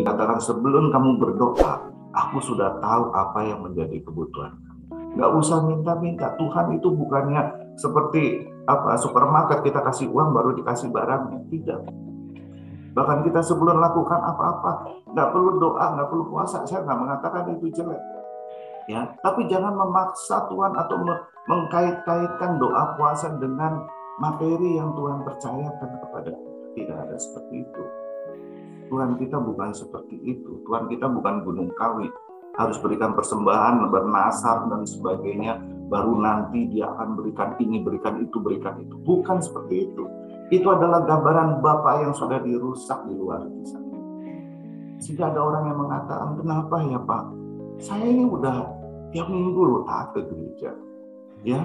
dikatakan sebelum kamu berdoa, aku sudah tahu apa yang menjadi kebutuhan kamu. Nggak usah minta-minta. Tuhan itu bukannya seperti supermarket, kita kasih uang baru dikasih barangnya. Tidak. Bahkan kita sebelum lakukan apa-apa, nggak perlu doa, nggak perlu puasa. Saya nggak mengatakan itu jelek. Ya, tapi jangan memaksa Tuhan atau mengkait-kaitkan doa puasa dengan materi yang Tuhan percayakan kepada kita. Tidak ada seperti itu. Tuhan kita bukan seperti itu. Tuhan kita bukan gunung kawi. Harus berikan persembahan, bernasar dan sebagainya. Baru nanti dia akan berikan ini, berikan itu, berikan itu. Bukan seperti itu. Itu adalah gambaran Bapa yang sudah dirusak di luar sana. Sehingga ada orang yang mengatakan, kenapa ya Pak? Saya ini udah tiap minggu loh taat ke gereja. Ya,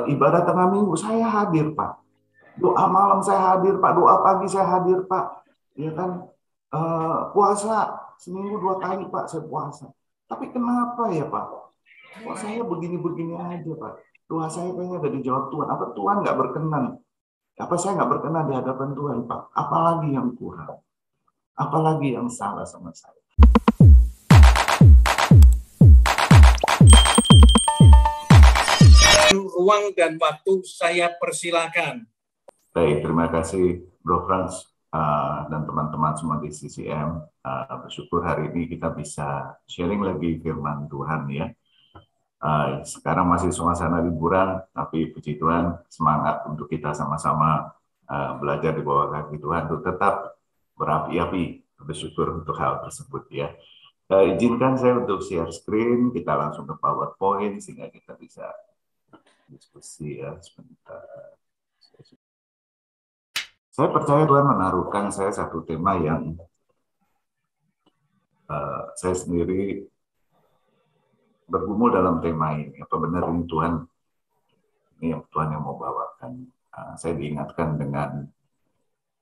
ibadah tengah minggu saya hadir Pak. Doa malam saya hadir Pak. Doa pagi saya hadir Pak. Ya kan, puasa seminggu 2 kali Pak saya puasa. Tapi kenapa ya Pak? Kok saya begini-begini aja Pak? Doa saya kayaknya udah dijawab Tuhan. Apa Tuhan nggak berkenan? Apa saya nggak berkenan di hadapan Tuhan Pak? Apalagi yang kurang? Apalagi yang salah sama saya? Ruang dan waktu saya persilakan. Baik, terima kasih Bro Frans dan teman-teman semua di CCM. Bersyukur hari ini kita bisa sharing lagi firman Tuhan ya. Sekarang masih suasana liburan, tapi puji Tuhan semangat untuk kita sama-sama belajar di bawah kaki Tuhan untuk tetap berapi-api. Bersyukur untuk hal tersebut ya. Izinkan saya untuk share screen, kita langsung ke PowerPoint sehingga kita bisa diskusi ya sebentar. Saya percaya Tuhan menaruhkan saya satu tema yang saya sendiri bergumul dalam tema ini. Apa benar ini Tuhan yang mau bawakan? Saya diingatkan dengan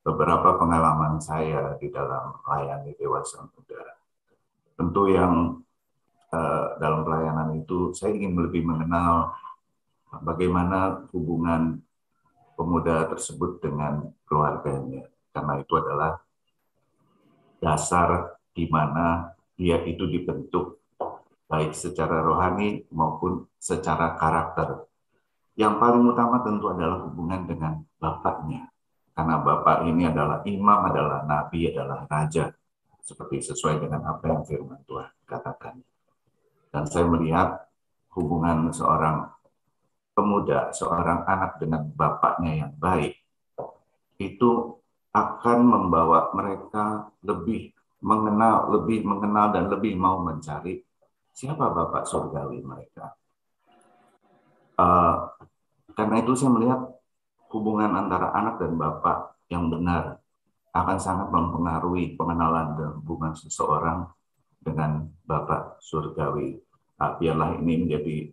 beberapa pengalaman saya di dalam melayani dewasa muda. Tentu yang dalam pelayanan itu saya ingin lebih mengenal bagaimana hubungan pemuda tersebut dengan keluarganya, karena itu adalah dasar di mana dia itu dibentuk baik secara rohani maupun secara karakter. Yang paling utama tentu adalah hubungan dengan bapaknya, karena bapak ini adalah imam, adalah nabi, adalah raja, seperti sesuai dengan apa yang firman Tuhan katakan. Dan saya melihat hubungan seorang pemuda, seorang anak dengan bapaknya yang baik, itu akan membawa mereka lebih mengenal dan lebih mau mencari siapa Bapak surgawi mereka. Karena itu saya melihat hubungan antara anak dan bapak yang benar akan sangat mempengaruhi pengenalan dan hubungan seseorang dengan Bapak surgawi. Biarlah ini menjadi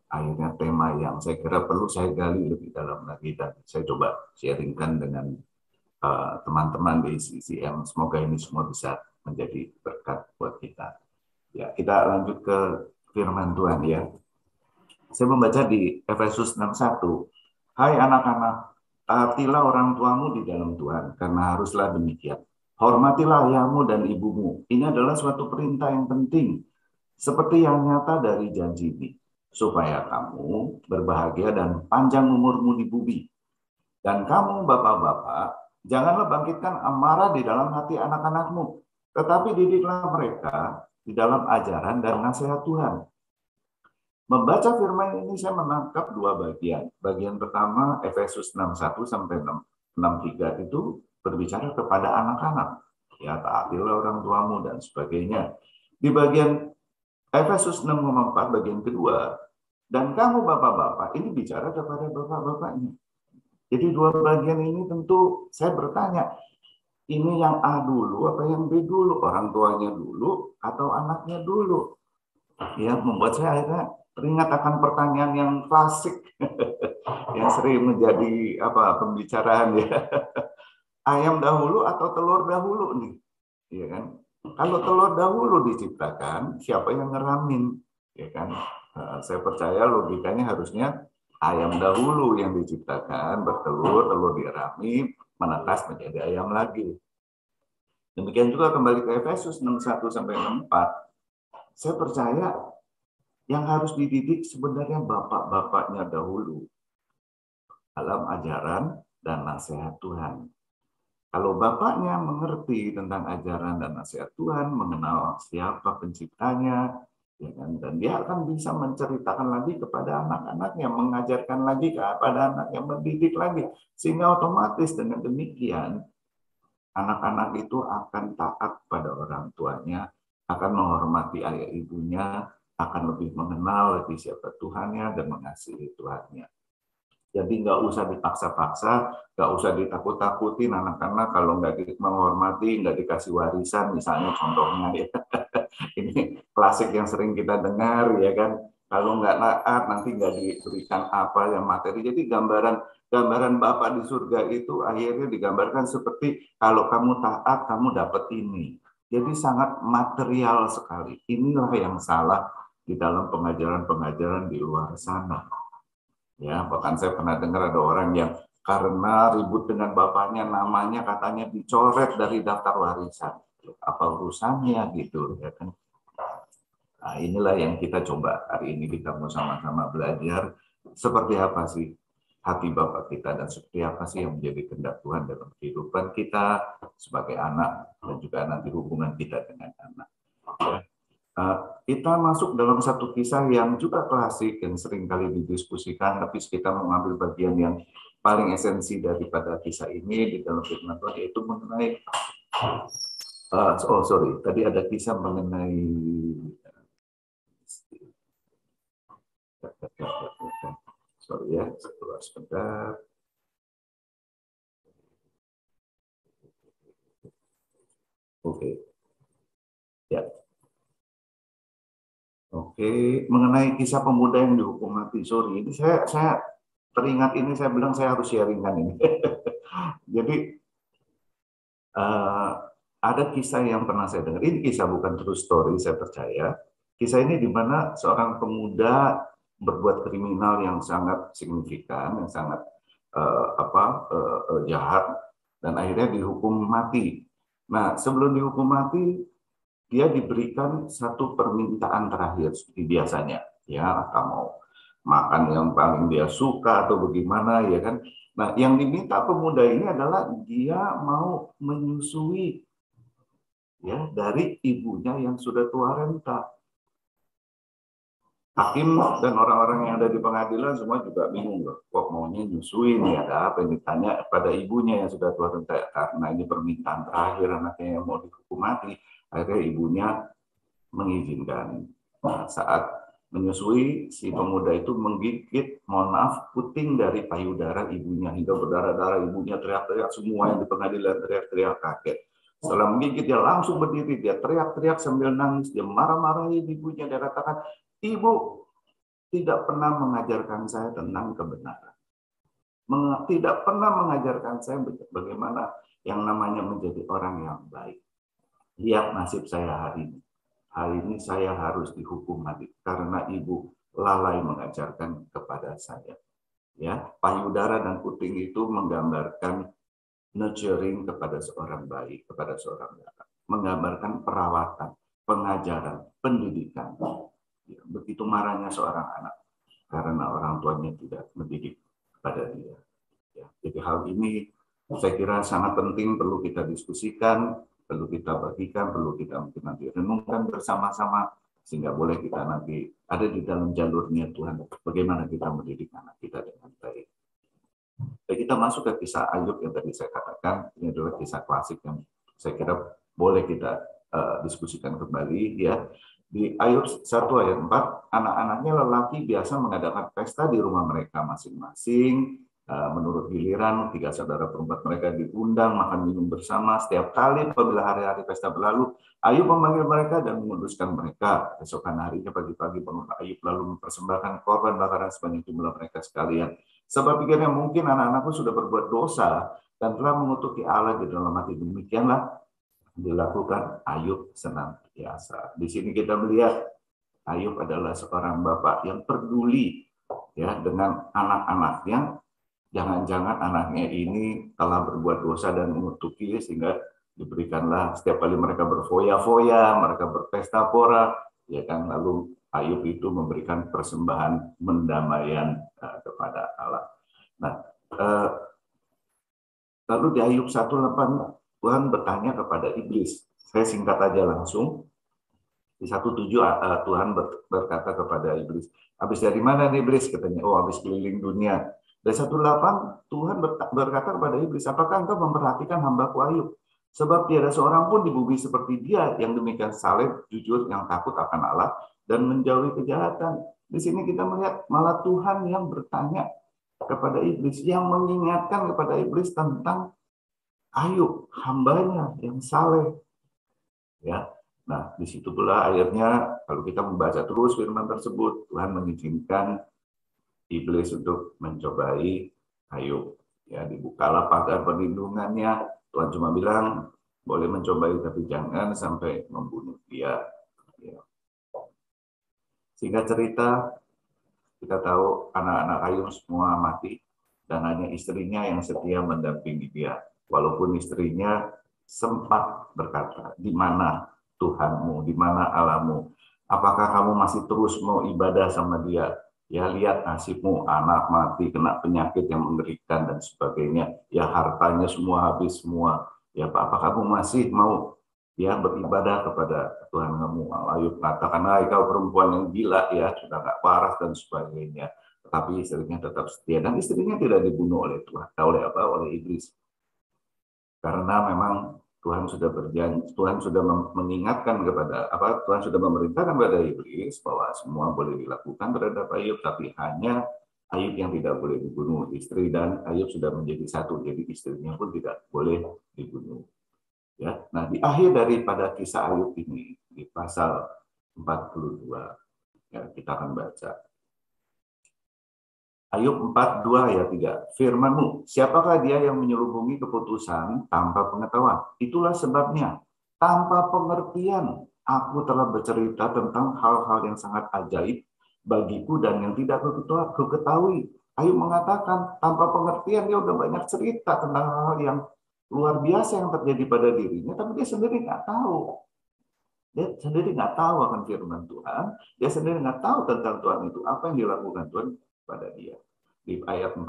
akhirnya tema yang saya kira perlu saya gali lebih dalam lagi dan saya coba sharingkan dengan teman-teman di CCM. Semoga ini semua bisa menjadi berkat buat kita. Ya, kita lanjut ke firman Tuhan ya. Saya membaca di Efesus 6:1. Hai anak-anak, taatilah orang tuamu di dalam Tuhan, karena haruslah demikian. Hormatilah ayahmu dan ibumu. Ini adalah suatu perintah yang penting, seperti yang nyata dari janji ini, supaya kamu berbahagia dan panjang umurmu di bumi. Dan kamu bapak-bapak, janganlah bangkitkan amarah di dalam hati anak-anakmu, tetapi didiklah mereka di dalam ajaran dan nasihat Tuhan. Membaca firman ini saya menangkap dua bagian. Bagian pertama Efesus 6:1 sampai 6:3 itu berbicara kepada anak-anak. Ya, taatilah orang tuamu dan sebagainya. Di bagian Efesus 6:4 bagian kedua, dan kamu bapak-bapak, ini bicara kepada bapak-bapaknya. Jadi dua bagian ini tentu saya bertanya, ini yang A dulu apa yang B dulu? Orang tuanya dulu atau anaknya dulu? Ya, membuat saya akhirnya teringat akan pertanyaan yang klasik yang sering menjadi pembicaraan ya. Ayam dahulu atau telur dahulu nih? Ya kan? Kalau telur dahulu diciptakan, siapa yang ngeramin? Ya kan? Saya percaya logikanya harusnya ayam dahulu yang diciptakan, bertelur, telur dirami, menetas menjadi ayam lagi. Demikian juga kembali ke Efesus 6:1 sampai 6:4. Saya percaya yang harus dididik sebenarnya bapak-bapaknya dahulu dalam ajaran dan nasihat Tuhan. Kalau bapaknya mengerti tentang ajaran dan nasihat Tuhan, mengenal siapa penciptanya, ya kan? Dan dia akan bisa menceritakan lagi kepada anak-anaknya, mengajarkan lagi kepada anaknya, mendidik lagi. Sehingga otomatis dengan demikian, anak-anak itu akan taat pada orang tuanya, akan menghormati ayah ibunya, akan lebih mengenal lebih siapa Tuhannya dan mengasihi Tuhannya. Jadi nggak usah dipaksa-paksa, nggak usah ditakut-takutin anak-anak kalau nggak menghormati, nggak dikasih warisan, misalnya contohnya ya. Ini klasik yang sering kita dengar ya kan. Kalau nggak taat nanti nggak diberikan apa yang materi. Jadi gambaran Bapak di surga itu akhirnya digambarkan seperti kalau kamu taat kamu dapat ini. Jadi sangat material sekali. Inilah yang salah di dalam pengajaran-pengajaran di luar sana. Ya, bahkan saya pernah dengar ada orang yang karena ribut dengan bapaknya, namanya katanya dicoret dari daftar warisan. Apa urusannya gitu, ya kan? Nah, inilah yang kita coba hari ini kita mau sama-sama belajar seperti apa sih hati Bapak kita dan seperti apa sih yang menjadi kehendak Tuhan dalam kehidupan kita sebagai anak dan juga nanti hubungan kita dengan anak. Ya. Kita masuk dalam satu kisah yang juga klasik yang sering kali didiskusikan, tapi kita mengambil bagian yang paling esensi daripada kisah ini di dalam firman Tuhan, yaitu mengenai tadi ada kisah mengenai sorry ya, sebentar. Oke. Ya. Oke, mengenai kisah pemuda yang dihukum mati. Sorry, ini saya teringat ini, saya bilang saya harus sharingkan ini. Jadi ada kisah yang pernah saya dengar. Ini kisah bukan true story, saya percaya. Kisah ini di mana seorang pemuda berbuat kriminal yang sangat signifikan, yang sangat jahat, dan akhirnya dihukum mati. Nah, sebelum dihukum mati, dia diberikan satu permintaan terakhir seperti biasanya, ya, atau mau makan yang paling dia suka atau bagaimana, ya kan. Nah, yang diminta pemuda ini adalah dia mau menyusui ya dari ibunya yang sudah tua renta. Hakim dan orang-orang yang ada di pengadilan semua juga bingung loh, kok maunya nyusui nih, ada apa yang ditanya pada ibunya yang sudah tua renta, karena ini permintaan terakhir anaknya yang mau dihukum mati. Akhirnya ibunya mengizinkan. Nah, saat menyusui, si pemuda itu menggigit, mohon maaf, puting dari payudara ibunya hingga berdarah-darah. Ibunya teriak-teriak, semua yang di pengadilan teriak-teriak kaget. Setelah menggigit, dia langsung berdiri, dia teriak-teriak sambil nangis, dia marah-marahin ibunya, dia katakan, ibu tidak pernah mengajarkan saya tentang kebenaran. Tidak pernah mengajarkan saya bagaimana yang namanya menjadi orang yang baik. Lihat nasib saya hari ini. Hari ini saya harus dihukum mati karena ibu lalai mengajarkan kepada saya. Ya, payudara dan puting itu menggambarkan nurturing kepada seorang bayi, kepada seorang anak, menggambarkan perawatan, pengajaran, pendidikan. Ya, begitu marahnya seorang anak karena orang tuanya tidak mendidik pada dia. Ya, jadi hal ini saya kira sangat penting, perlu kita diskusikan, perlu kita bagikan, perlu kita mungkin nanti renungkan bersama-sama sehingga boleh kita nanti ada di dalam jalurnya Tuhan bagaimana kita mendidik anak kita dengan baik. Dan kita masuk ke kisah Ayub yang tadi saya katakan, ini adalah kisah klasik yang saya kira boleh kita diskusikan kembali ya. Di Ayub 1 ayat 4, anak-anaknya lelaki biasa mengadakan pesta di rumah mereka masing-masing. Menurut giliran, 3 saudara perempuan mereka diundang makan minum bersama. Setiap kali apabila hari-hari pesta berlalu, Ayub memanggil mereka dan menguduskan mereka. Keesokan harinya pagi-pagi bangun Ayub lalu mempersembahkan korban bakaran sebanyak jumlah mereka sekalian. Sebab pikirnya mungkin anak-anakku sudah berbuat dosa dan telah mengutuki Allah di dalam hati. Demikianlah dilakukan Ayub senantiasa. Di sini kita melihat Ayub adalah seorang bapak yang peduli ya dengan anak-anaknya. Jangan-jangan anaknya ini telah berbuat dosa dan mengutuki sehingga Diberikanlah setiap kali mereka berfoya-foya, mereka berpesta pora, ya kan, lalu Ayub itu memberikan persembahan mendamaian kepada Allah. Nah, lalu di Ayub 1:8 Tuhan bertanya kepada iblis. Saya singkat aja langsung. Di 1:7 Tuhan berkata kepada iblis, habis dari mana nih iblis? Katanya, oh habis keliling dunia. Dari 1:8 Tuhan berkata kepada iblis, apakah engkau memperhatikan hambaku Ayub? Sebab tiada seorang pun di bumi seperti dia yang demikian saleh, jujur, yang takut akan Allah dan menjauhi kejahatan. Di sini kita melihat malah Tuhan yang bertanya kepada iblis, yang mengingatkan kepada iblis tentang Ayub, hambanya yang saleh. Ya, nah di situ pula akhirnya kalau kita membaca terus firman tersebut, Tuhan mengizinkan iblis untuk mencobai Ayub. Ya, dibukalah pagar perlindungannya. Tuhan cuma bilang boleh mencobai tapi jangan sampai membunuh dia. Ya. Singkat cerita, kita tahu anak-anak Ayub semua mati dan hanya istrinya yang setia mendampingi dia. Walaupun istrinya sempat berkata, di mana Tuhanmu, di mana Allahmu? Apakah kamu masih terus mau ibadah sama dia? Ya lihat nasibmu, anak mati, kena penyakit yang mengerikan dan sebagainya. Ya hartanya semua habis semua. Ya apa kamu masih mau ya beribadah kepada Tuhan kamu? Ayub katakan, kau perempuan yang gila ya, sudah nggak waras dan sebagainya. Tetapi istrinya tetap setia dan istrinya tidak dibunuh oleh Tuhan, oleh iblis. Karena memang Tuhan sudah berjanji, Tuhan sudah mengingatkan kepada Tuhan sudah memerintahkan kepada iblis bahwa semua boleh dilakukan terhadap Ayub, tapi hanya Ayub yang tidak boleh dibunuh. Istri dan Ayub sudah menjadi satu, jadi istrinya pun tidak boleh dibunuh. Ya, nah di akhir daripada kisah Ayub ini di pasal 42, ya, kita akan baca. Ayub 42 ayat 3. Firman-Mu, siapakah dia yang menyelubungi keputusan tanpa pengetahuan? Itulah sebabnya, tanpa pengertian, aku telah bercerita tentang hal-hal yang sangat ajaib bagiku dan yang tidak aku ketahui. Ayub mengatakan, tanpa pengertian dia udah banyak cerita tentang hal-hal yang luar biasa yang terjadi pada dirinya, tapi dia sendiri nggak tahu. Dia sendiri nggak tahu akan firman Tuhan, dia sendiri nggak tahu tentang Tuhan itu, apa yang dilakukan Tuhan pada dia. Di ayat 4,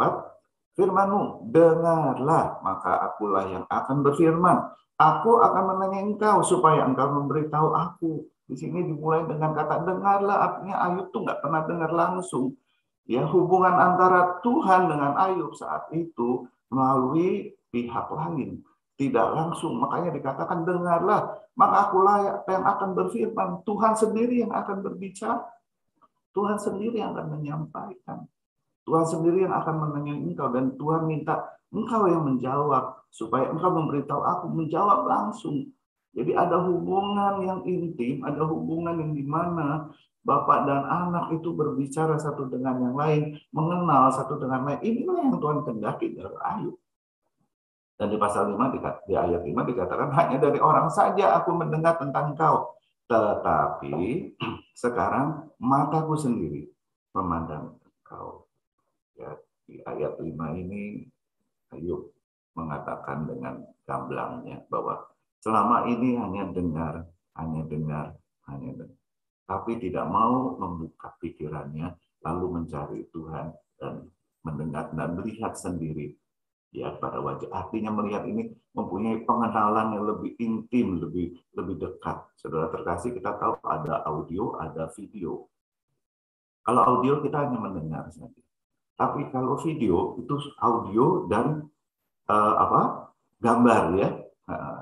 firman-Mu, dengarlah, maka akulah yang akan berfirman. Aku akan menanya engkau supaya engkau memberitahu aku. Di sini dimulai dengan kata dengarlah, artinya Ayub tuh nggak pernah dengar langsung. Ya, hubungan antara Tuhan dengan Ayub saat itu melalui pihak lain, tidak langsung. Makanya dikatakan dengarlah, maka akulah yang akan berfirman. Tuhan sendiri yang akan berbicara. Tuhan sendiri yang akan menyampaikan. Tuhan sendiri yang akan menanyai engkau, dan Tuhan minta engkau yang menjawab supaya engkau memberitahu aku, menjawab langsung. Jadi ada hubungan yang intim, ada hubungan yang dimana bapak dan anak itu berbicara satu dengan yang lain, mengenal satu dengan lain. Inilah yang Tuhan kendaki dari Ayub. Dan di pasal 5, di ayat 5 dikatakan, hanya dari orang saja aku mendengar tentang engkau. Tetapi sekarang mataku sendiri memandang engkau. Ya, di ayat 5 ini Ayub mengatakan dengan gamblangnya bahwa selama ini hanya dengar, tapi tidak mau membuka pikirannya lalu mencari Tuhan dan mendengar dan melihat sendiri ya pada wajah. Artinya melihat ini mempunyai pengenalan yang lebih intim, lebih dekat. Saudara terkasih, kita tahu ada audio, ada video. Kalau audio kita hanya mendengar saja. Tapi kalau video itu audio dan gambar ya,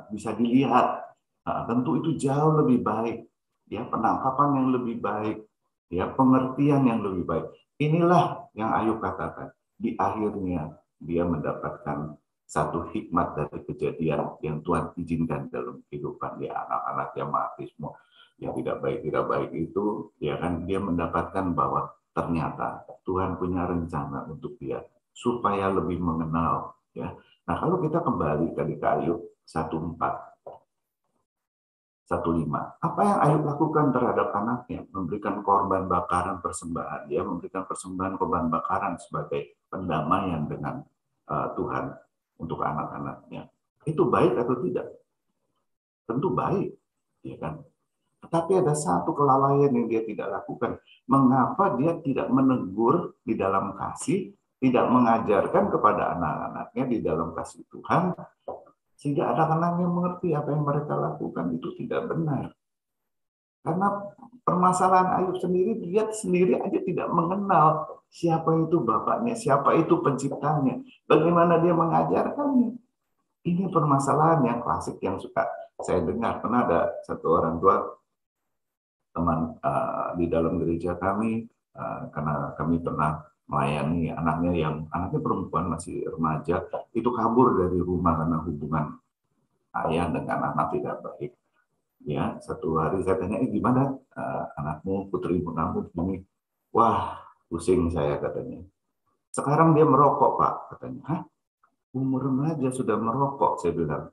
bisa dilihat. Tentu itu jauh lebih baik, ya, penangkapan yang lebih baik, ya, pengertian yang lebih baik. Inilah yang Ayub katakan. Di akhirnya dia mendapatkan satu hikmat dari kejadian yang Tuhan izinkan dalam kehidupan dia, anak-anak yang mati semua, yang tidak baik itu, ya kan, dia mendapatkan bahwa ternyata Tuhan punya rencana untuk dia supaya lebih mengenal, ya. Nah, kalau kita kembali tadi ke Ayub 1:4, 1:5, apa yang Ayub lakukan terhadap anaknya? Memberikan korban bakaran persembahan, ya, memberikan persembahan korban bakaran sebagai pendamaian dengan Tuhan untuk anak-anaknya. Itu baik atau tidak? tentu baik, ya kan? Tetapi ada satu kelalaian yang dia tidak lakukan. Mengapa dia tidak menegur di dalam kasih, tidak mengajarkan kepada anak-anaknya di dalam kasih Tuhan, sehingga anak-anaknya mengerti apa yang mereka lakukan itu tidak benar. Karena permasalahan Ayub sendiri, dia sendiri aja tidak mengenal siapa itu bapaknya, siapa itu penciptanya, bagaimana dia mengajarkannya. Ini permasalahan yang klasik yang suka saya dengar. Pernah ada satu orang tua teman di dalam gereja kami, karena kami pernah melayani anaknya perempuan masih remaja, itu kabur dari rumah karena hubungan ayah dengan anak tidak baik. Ya, satu hari saya tanya, gimana anakmu, putri kamu begini? Wah, pusing saya katanya. Sekarang dia merokok, Pak, katanya. Hah? Umur remaja sudah merokok, saya bilang.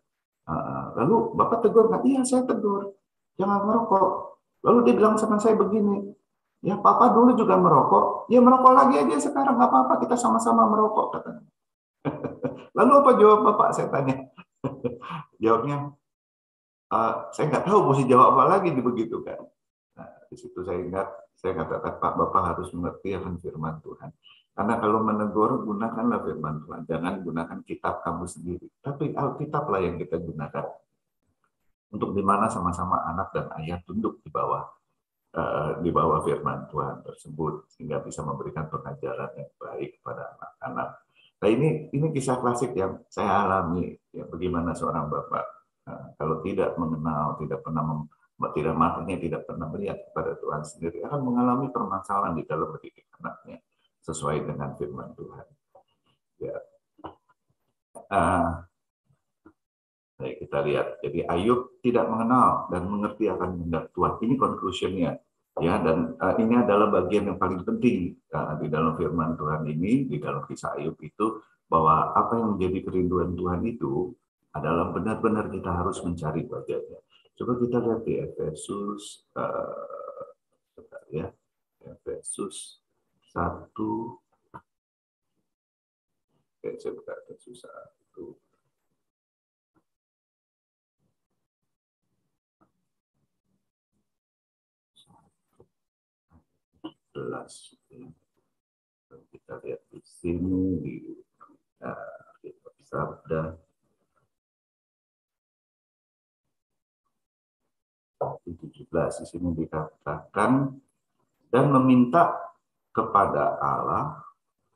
Lalu Bapak tegur nggak? Iya, saya tegur. Jangan merokok. Lalu dia bilang sama saya begini, ya Papa dulu juga merokok, ya merokok lagi aja sekarang, nggak apa-apa, kita sama-sama merokok, katanya. Lalu apa jawab Bapak, saya tanya. Jawabnya, saya nggak tahu mesti jawab apa lagi begitu kan. Nah, di situ saya katakan, Pak, Bapak harus mengerti akan firman Tuhan. Karena kalau menegur, gunakanlah firman Tuhan. Jangan gunakan kitab kamu sendiri. Tapi Alkitablah yang kita gunakan. Untuk di mana sama-sama anak dan ayah tunduk di bawah firman Tuhan tersebut, sehingga bisa memberikan pengajaran yang baik kepada anak-anak. Nah, ini kisah klasik yang saya alami, ya, bagaimana seorang bapak kalau tidak mengenal, tidak matanya, tidak pernah melihat kepada Tuhan sendiri, akan mengalami permasalahan di dalam mendidik anaknya sesuai dengan firman Tuhan. Ya. Baik, kita lihat. Jadi Ayub tidak mengenal dan mengerti akan kehendak Tuhan. Ini conclusion-nya. Ya, dan ini adalah bagian yang paling penting di dalam firman Tuhan ini, di dalam kisah Ayub itu, bahwa apa yang menjadi kerinduan Tuhan itu adalah benar-benar kita harus mencari wajahnya. Coba kita lihat di Efesus, Efesus 1. Saya buka Efesus 1. Kita lihat di sini di Sabda 17 di sini dikatakan, dan meminta kepada Allah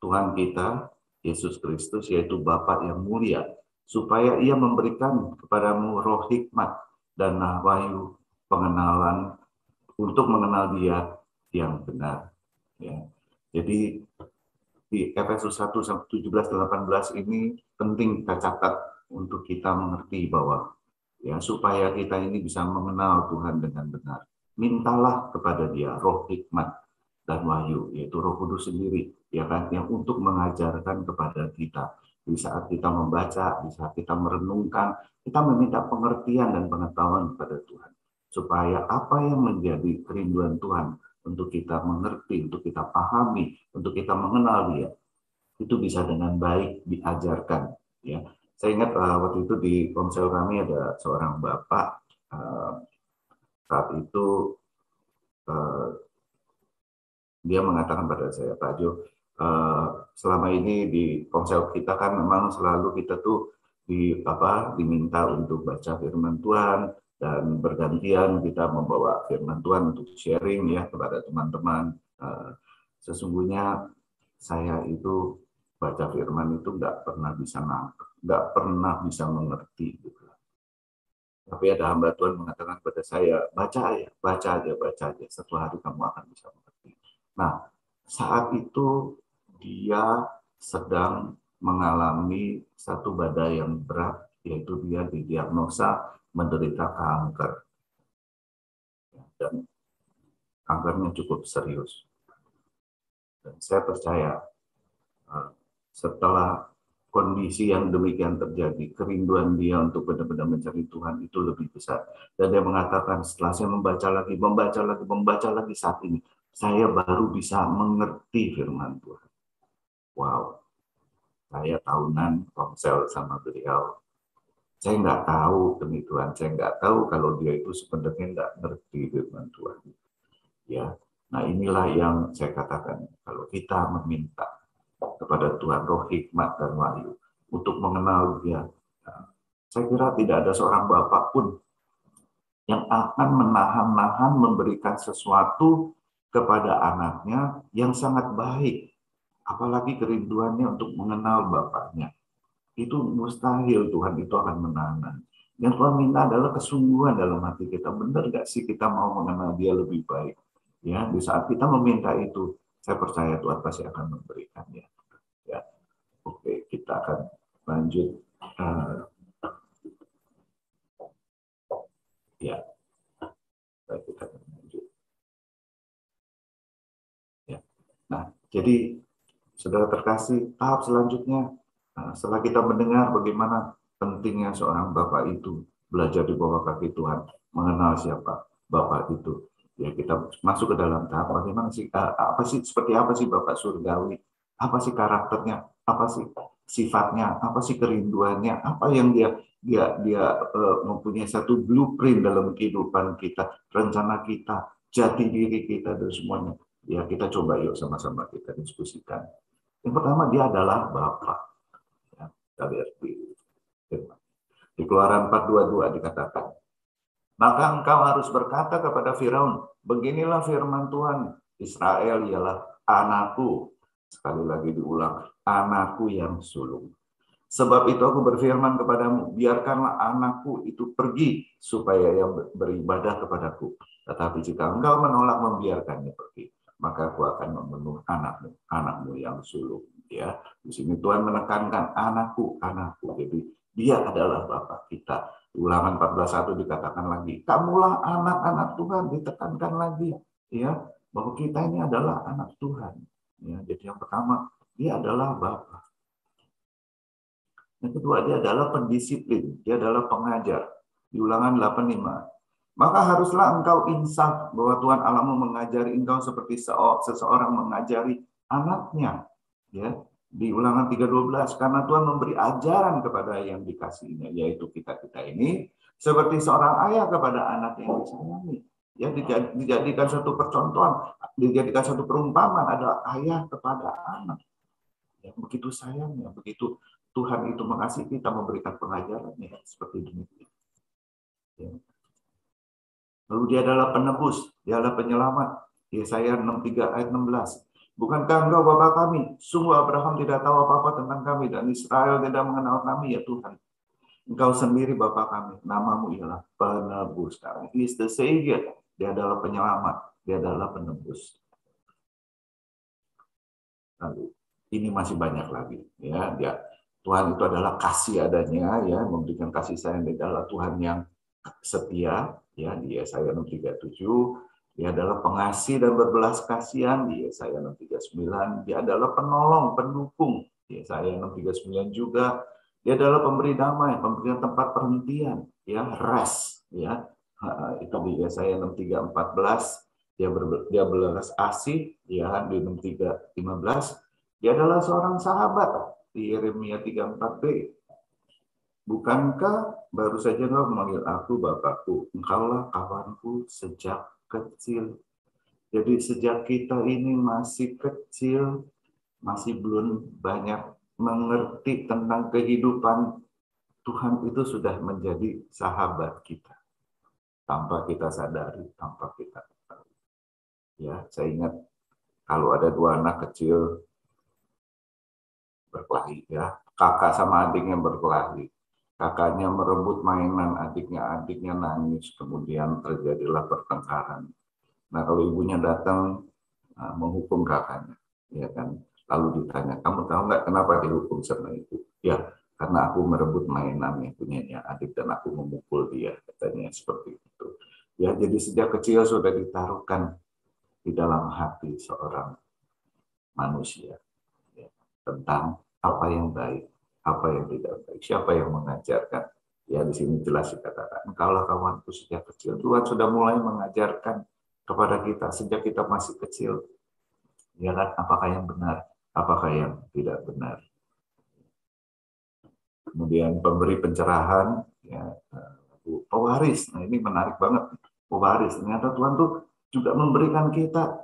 Tuhan kita Yesus Kristus, yaitu Bapa yang mulia, supaya Ia memberikan kepadamu roh hikmat dan wahyu pengenalan untuk mengenal Dia yang benar. Ya. Jadi di Efesus 1:17-18 ini penting kita catat untuk kita mengerti bahwa ya supaya kita ini bisa mengenal Tuhan dengan benar. Mintalah kepada Dia roh hikmat dan wahyu, yaitu Roh Kudus sendiri, ya kan, yang untuk mengajarkan kepada kita di saat kita membaca, di saat kita merenungkan, kita meminta pengertian dan pengetahuan kepada Tuhan, supaya apa yang menjadi kerinduan Tuhan untuk kita mengerti, untuk kita pahami, untuk kita mengenal Dia, itu bisa dengan baik diajarkan. Ya, saya ingat waktu itu di ponsel kami ada seorang bapak, saat itu dia mengatakan pada saya, Pak Jo, selama ini di ponsel kita kan memang selalu kita tuh diminta untuk baca firman Tuhan, dan bergantian kita membawa firman Tuhan untuk sharing ya kepada teman-teman. Sesungguhnya saya itu baca firman itu nggak pernah bisa mengerti gitu. Tapi ada hamba Tuhan mengatakan kepada saya, baca aja, satu hari kamu akan bisa mengerti. Nah, saat itu dia sedang mengalami satu badai yang berat, yaitu dia didiagnosa menderita kanker. Dan kankernya cukup serius. Dan saya percaya setelah kondisi yang demikian terjadi, kerinduan dia untuk benar-benar mencari Tuhan itu lebih besar. Dan dia mengatakan, setelah saya membaca lagi saat ini, saya baru bisa mengerti firman Tuhan. Wow, saya tahunan ponsel sama beliau. Saya nggak tahu demi Tuhan, saya nggak tahu kalau dia itu sebenarnya nggak ngerti firman Tuhan. Ya, nah inilah yang saya katakan, kalau kita meminta kepada Tuhan roh hikmat dan wahyu untuk mengenal dia, nah, saya kira tidak ada seorang bapak pun yang akan menahan-nahan memberikan sesuatu kepada anaknya yang sangat baik, apalagi kerinduannya untuk mengenal bapaknya. Itu mustahil Tuhan itu akan menahan. Yang Tuhan minta adalah kesungguhan dalam hati kita. Benar nggak sih kita mau mengenal dia lebih baik? Ya, di saat kita meminta itu, saya percaya Tuhan pasti akan memberikannya. Ya, oke, kita akan lanjut. Ya, kita akan lanjut. Ya. Nah, jadi saudara terkasih, tahap selanjutnya, setelah kita mendengar bagaimana pentingnya seorang bapak itu belajar di bawah kaki Tuhan, mengenal siapa bapak itu, ya kita masuk ke dalam tahap bagaimana sih, seperti apa sih bapak surgawi, apa sih karakternya, apa sih sifatnya, apa sih kerinduannya, apa yang dia mempunyai satu blueprint dalam kehidupan kita, rencana kita, jati diri kita dan semuanya. Ya kita coba yuk sama-sama kita diskusikan. Yang pertama dia adalah Bapa. Ya, kita lihat di Keluaran 4:22 dikatakan, maka engkau harus berkata kepada Firaun, beginilah firman Tuhan, Israel ialah anakku. Sekali lagi diulang, anakku yang sulung. Sebab itu aku berfirman kepadamu, biarkanlah anakku itu pergi supaya ia beribadah kepadaku. Tetapi jika engkau menolak membiarkannya pergi, maka aku akan membunuh anakmu yang sulung. Ya, di sini Tuhan menekankan anakku. Jadi dia adalah Bapa kita. Ulangan 14:1 dikatakan lagi, kamulah anak-anak Tuhan, ditekankan lagi, ya, bahwa kita ini adalah anak Tuhan. Ya, jadi yang pertama, dia adalah Bapa. Yang kedua, dia adalah pendisiplin, dia adalah pengajar. Di Ulangan 8:5. Maka haruslah engkau insaf bahwa Tuhan Allahmu mengajari engkau seperti seseorang mengajari anaknya. Ya, di Ulangan 3:12, karena Tuhan memberi ajaran kepada yang dikasihinya, yaitu kita-kita ini, seperti seorang ayah kepada anak yang disayangi. Ya, dijadikan satu percontohan, dijadikan satu perumpamaan, adalah ayah kepada anak. Ya, begitu sayangnya, begitu Tuhan itu mengasihi kita, memberikan pengajarannya seperti demikian. Ya. Lalu dia adalah penebus, dia adalah penyelamat. Yesaya 63 ayat 16. Bukankah engkau Bapa kami? Sungguh Abraham tidak tahu apa-apa tentang kami dan Israel tidak mengenal kami, ya Tuhan. Engkau sendiri Bapa kami, namamu ialah penebus kami. He is the Savior. Dia adalah penyelamat, dia adalah penebus. Lalu ini masih banyak lagi, ya. Tuhan itu adalah kasih adanya, ya, memberikan kasih sayang. Dia adalah Tuhan yang setia, ya, di Yesaya 6:37. Dia adalah pengasih dan berbelas kasihan di Yesaya 6:39. Dia adalah penolong, pendukung di Yesaya 6:39 juga. Dia adalah pemberi damai, pemberian tempat perhentian, ya, rest, ya. Itu di Yesaya 6:3-14. Dia belas asih, ya, di 6:3-15. Dia adalah seorang sahabat di Yeremia 3:4b. Bukankah baru saja engkau memanggil aku Bapakku, engkaulah kawanku sejak kecil. Jadi sejak kita ini masih kecil, masih belum banyak mengerti tentang kehidupan, Tuhan itu sudah menjadi sahabat kita. Tanpa kita sadari, tanpa kita tahu. Ya, saya ingat kalau ada dua anak kecil berkelahi, ya, kakak sama adiknya berkelahi. Kakaknya merebut mainan adiknya nangis, kemudian terjadilah pertengkaran. Nah, kalau ibunya datang menghukum kakaknya, ya kan, lalu ditanya, kamu tahu nggak kenapa dihukum sama ibu? Ya, karena aku merebut mainan yang punyanya adik dan aku memukul dia, katanya seperti itu. Ya, jadi sejak kecil sudah ditaruhkan di dalam hati seorang manusia, ya, tentang apa yang baik, apa yang tidak baik, siapa yang mengajarkan. Ya, di sini jelas dikatakan, engkaulah kawanku sejak kecil. Tuhan sudah mulai mengajarkan kepada kita sejak kita masih kecil, ya kan, apakah yang benar, apakah yang tidak benar. kemudian pemberi pencerahan, ya, pewaris. Nah ini menarik banget, pewaris. Ternyata Tuhan tuh juga memberikan kita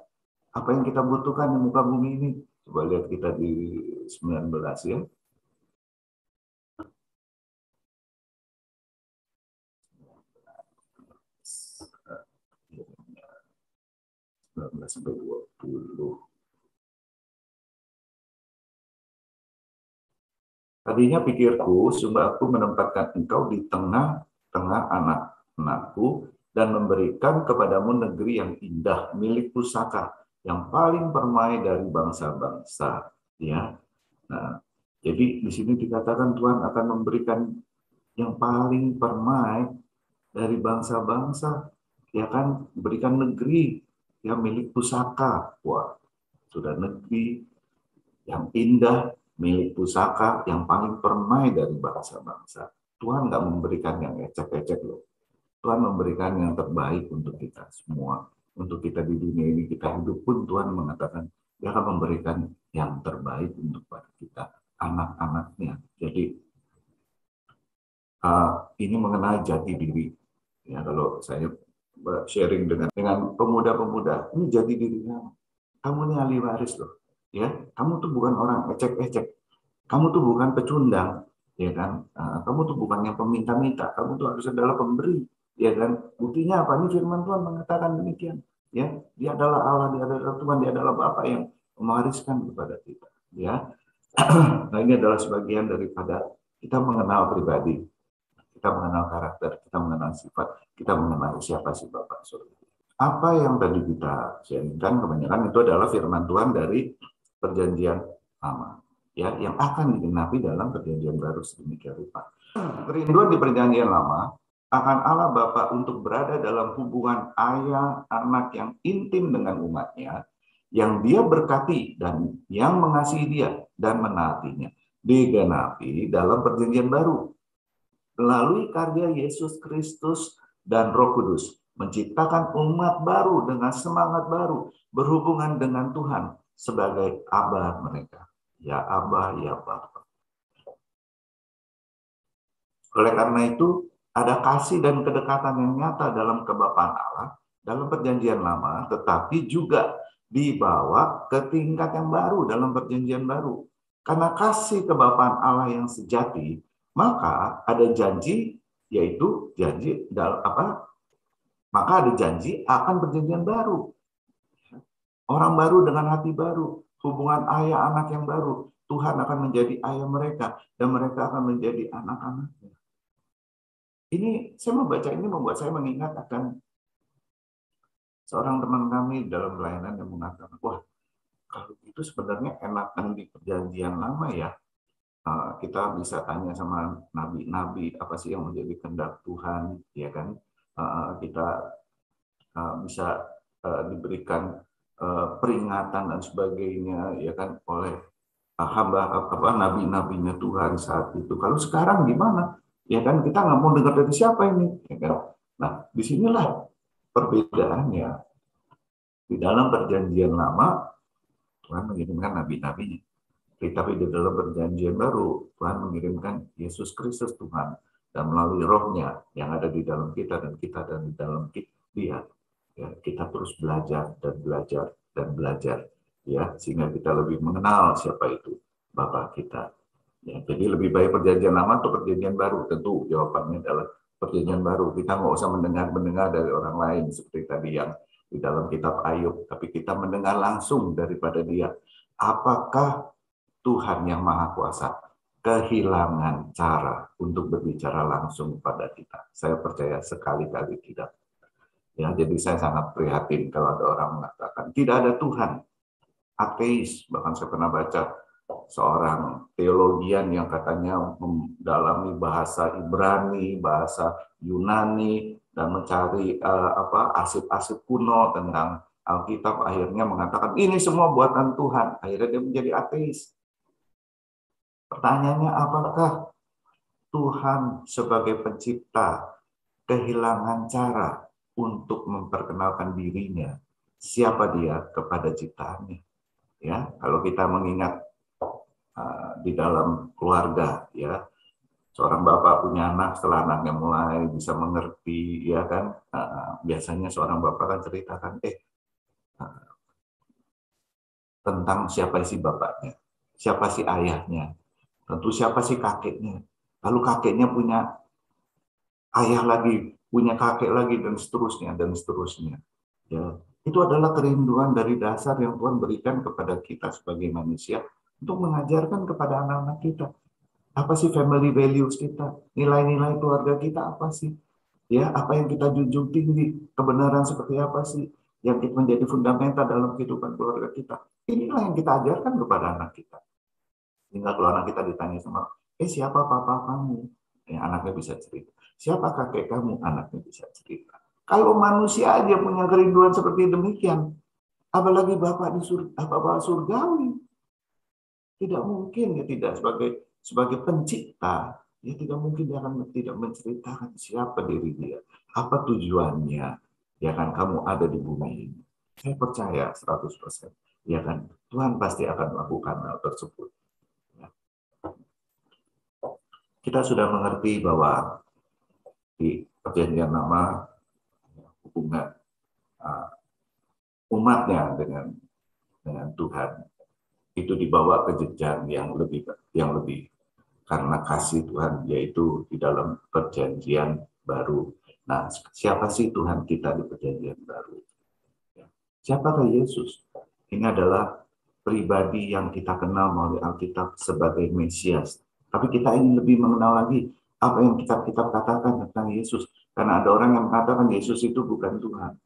apa yang kita butuhkan di muka bumi ini. Coba lihat kita di 19 ya. 19 sampai 20. Tadinya pikirku, sungguh aku menempatkan engkau di tengah-tengah anak-anakku dan memberikan kepadamu negeri yang indah, milik pusaka, yang paling permai dari bangsa-bangsa. Ya, nah, jadi di sini dikatakan Tuhan akan memberikan yang paling permai dari bangsa-bangsa, ya kan, berikan negeri yang milik pusaka. Wah, sudah negeri yang indah, milik pusaka, yang paling permai dari bangsa-bangsa. Tuhan nggak memberikan yang ecek-ecek loh. Tuhan memberikan yang terbaik untuk kita semua. Untuk kita di dunia ini, kita hidup pun Tuhan mengatakan Dia akan memberikan yang terbaik untuk kita, anak-anaknya. Jadi ini mengenai jati diri. Ya, kalau saya sharing dengan pemuda-pemuda, ini jati dirinya. Kamu ini ahli waris loh. Ya, kamu tuh bukan orang ecek-ecek. Kamu tuh bukan pecundang, ya kan? Kamu tuh bukan yang peminta-minta. Kamu tuh harus adalah pemberi, ya kan? Buktinya apa? Ini firman Tuhan mengatakan demikian. Ya, Dia adalah Allah, Dia adalah Tuhan, Dia adalah Bapa yang mewariskan kepada kita. Ya, nah ini adalah sebagian daripada kita mengenal pribadi, kita mengenal karakter, kita mengenal sifat, kita mengenal siapa si Bapak Surga. Apa yang tadi kita sharingkan kebanyakan itu adalah firman Tuhan dari Perjanjian Lama, ya, yang akan digenapi dalam Perjanjian Baru sedemikian rupa. Kerinduan di Perjanjian Lama akan Allah Bapa untuk berada dalam hubungan ayah anak yang intim dengan umatnya, yang Dia berkati dan yang mengasihi Dia dan menaatinya, digenapi dalam Perjanjian Baru melalui karya Yesus Kristus dan Roh Kudus, menciptakan umat baru dengan semangat baru, berhubungan dengan Tuhan sebagai Aba mereka. Ya Aba, ya Bapa. Oleh karena itu, ada kasih dan kedekatan yang nyata dalam kebapaan Allah, dalam Perjanjian Lama, tetapi juga dibawa ke tingkat yang baru dalam Perjanjian Baru. Karena kasih kebapaan Allah yang sejati, maka ada janji, yaitu janji maka ada janji akan perjanjian baru. Orang baru dengan hati baru, hubungan ayah anak yang baru. Tuhan akan menjadi ayah mereka dan mereka akan menjadi anak-anaknya. Ini saya membaca ini membuat saya mengingat akan seorang teman kami dalam pelayanan yang mengatakan, wah, kalau itu sebenarnya enakan di Perjanjian Lama ya. Kita bisa tanya sama nabi-nabi apa sih yang menjadi kehendak Tuhan, ya kan? Kita bisa diberikan peringatan dan sebagainya, ya kan, oleh hamba nabi-nabinya Tuhan saat itu. Kalau sekarang gimana? Ya kan, kita nggak mau dengar dari siapa ini, ya kan? Nah, disinilah perbedaannya. Di dalam Perjanjian Lama Tuhan mengirimkan nabi-nabinya. Tapi di dalam Perjanjian Baru, Tuhan mengirimkan Yesus Kristus Tuhan, dan melalui Roh-Nya yang ada di dalam kita dan di dalam Dia, ya, kita terus belajar dan belajar dan belajar, ya, sehingga kita lebih mengenal siapa itu Bapa kita. Ya, jadi lebih baik Perjanjian Lama atau Perjanjian Baru? Tentu jawabannya adalah Perjanjian Baru. Kita nggak usah mendengar dari orang lain seperti tadi yang di dalam kitab Ayub, tapi kita mendengar langsung daripada Dia. Apakah Tuhan yang Maha Kuasa kehilangan cara untuk berbicara langsung pada kita? Saya percaya sekali-kali tidak. Ya, jadi saya sangat prihatin kalau ada orang mengatakan tidak ada Tuhan, ateis. Bahkan saya pernah baca seorang teologian yang katanya mendalami bahasa Ibrani, bahasa Yunani, dan mencari arsip-arsip kuno tentang Alkitab, akhirnya mengatakan ini semua buatan Tuhan. Akhirnya dia menjadi ateis. Pertanyaannya, apakah Tuhan sebagai pencipta kehilangan cara untuk memperkenalkan dirinya, siapa Dia kepada ciptaannya? Ya, kalau kita mengingat di dalam keluarga, ya, Seorang bapak punya anak, setelah anaknya mulai bisa mengerti, ya kan, biasanya seorang bapak kan ceritakan, tentang siapa sih bapaknya, siapa sih ayahnya, tentu siapa sih kakeknya. Lalu kakeknya punya ayah lagi, punya kakek lagi, dan seterusnya, dan seterusnya. Ya, itu adalah kerinduan dari dasar yang Tuhan berikan kepada kita sebagai manusia untuk mengajarkan kepada anak-anak kita. Apa sih family values kita? Nilai-nilai keluarga kita apa sih? Ya, apa yang kita junjung tinggi? Kebenaran seperti apa sih yang menjadi fundamental dalam kehidupan keluarga kita? Inilah yang kita ajarkan kepada anak kita. Sehingga kalau anak kita ditanya sama, siapa papa kamu? Anaknya bisa cerita. Siapa kakek kamu? Anaknya bisa cerita. Kalau manusia aja punya kerinduan seperti demikian, apalagi Bapak di Bapak surgawi, tidak mungkin ya tidak sebagai pencipta, ya tidak mungkin dia akan tidak menceritakan siapa diri dia, apa tujuannya, ya kan kamu ada di bumi ini. Saya percaya 100%, ya kan Tuhan pasti akan melakukan hal tersebut. Kita sudah mengerti bahwa di perjanjian lama hubungan umatnya dengan Tuhan itu dibawa ke jenjang yang lebih karena kasih Tuhan, yaitu di dalam perjanjian baru. Nah, siapa sih Tuhan kita di perjanjian baru? Siapakah Yesus? Ini adalah pribadi yang kita kenal melalui Alkitab sebagai Mesias. Tapi kita ingin lebih mengenal lagi apa yang kitab-kitab katakan tentang Yesus. Karena ada orang yang mengatakan Yesus itu bukan Tuhan.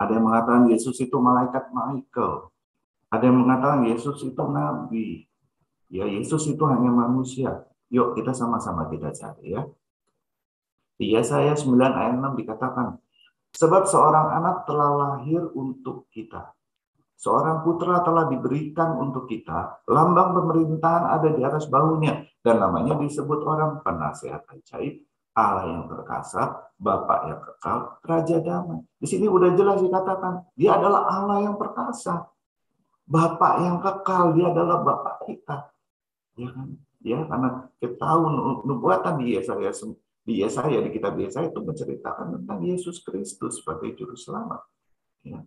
Ada yang mengatakan Yesus itu malaikat Michael. Ada yang mengatakan Yesus itu nabi. Ya, Yesus itu hanya manusia. Yuk kita sama-sama kita cari ya. Di Yesaya 9 ayat 6 dikatakan, sebab seorang anak telah lahir untuk kita. Seorang putra telah diberikan untuk kita, lambang pemerintahan ada di atas bahunya, dan namanya disebut orang penasehat ajaib, Allah yang perkasa, Bapa yang kekal, Raja damai. Di sini udah jelas dikatakan, dia adalah Allah yang perkasa, Bapa yang kekal, dia adalah Bapa kita. Ya kan? Ya, karena kita tahu nubuatan di kitab Yesaya itu menceritakan tentang Yesus Kristus sebagai juru selamat. Ya.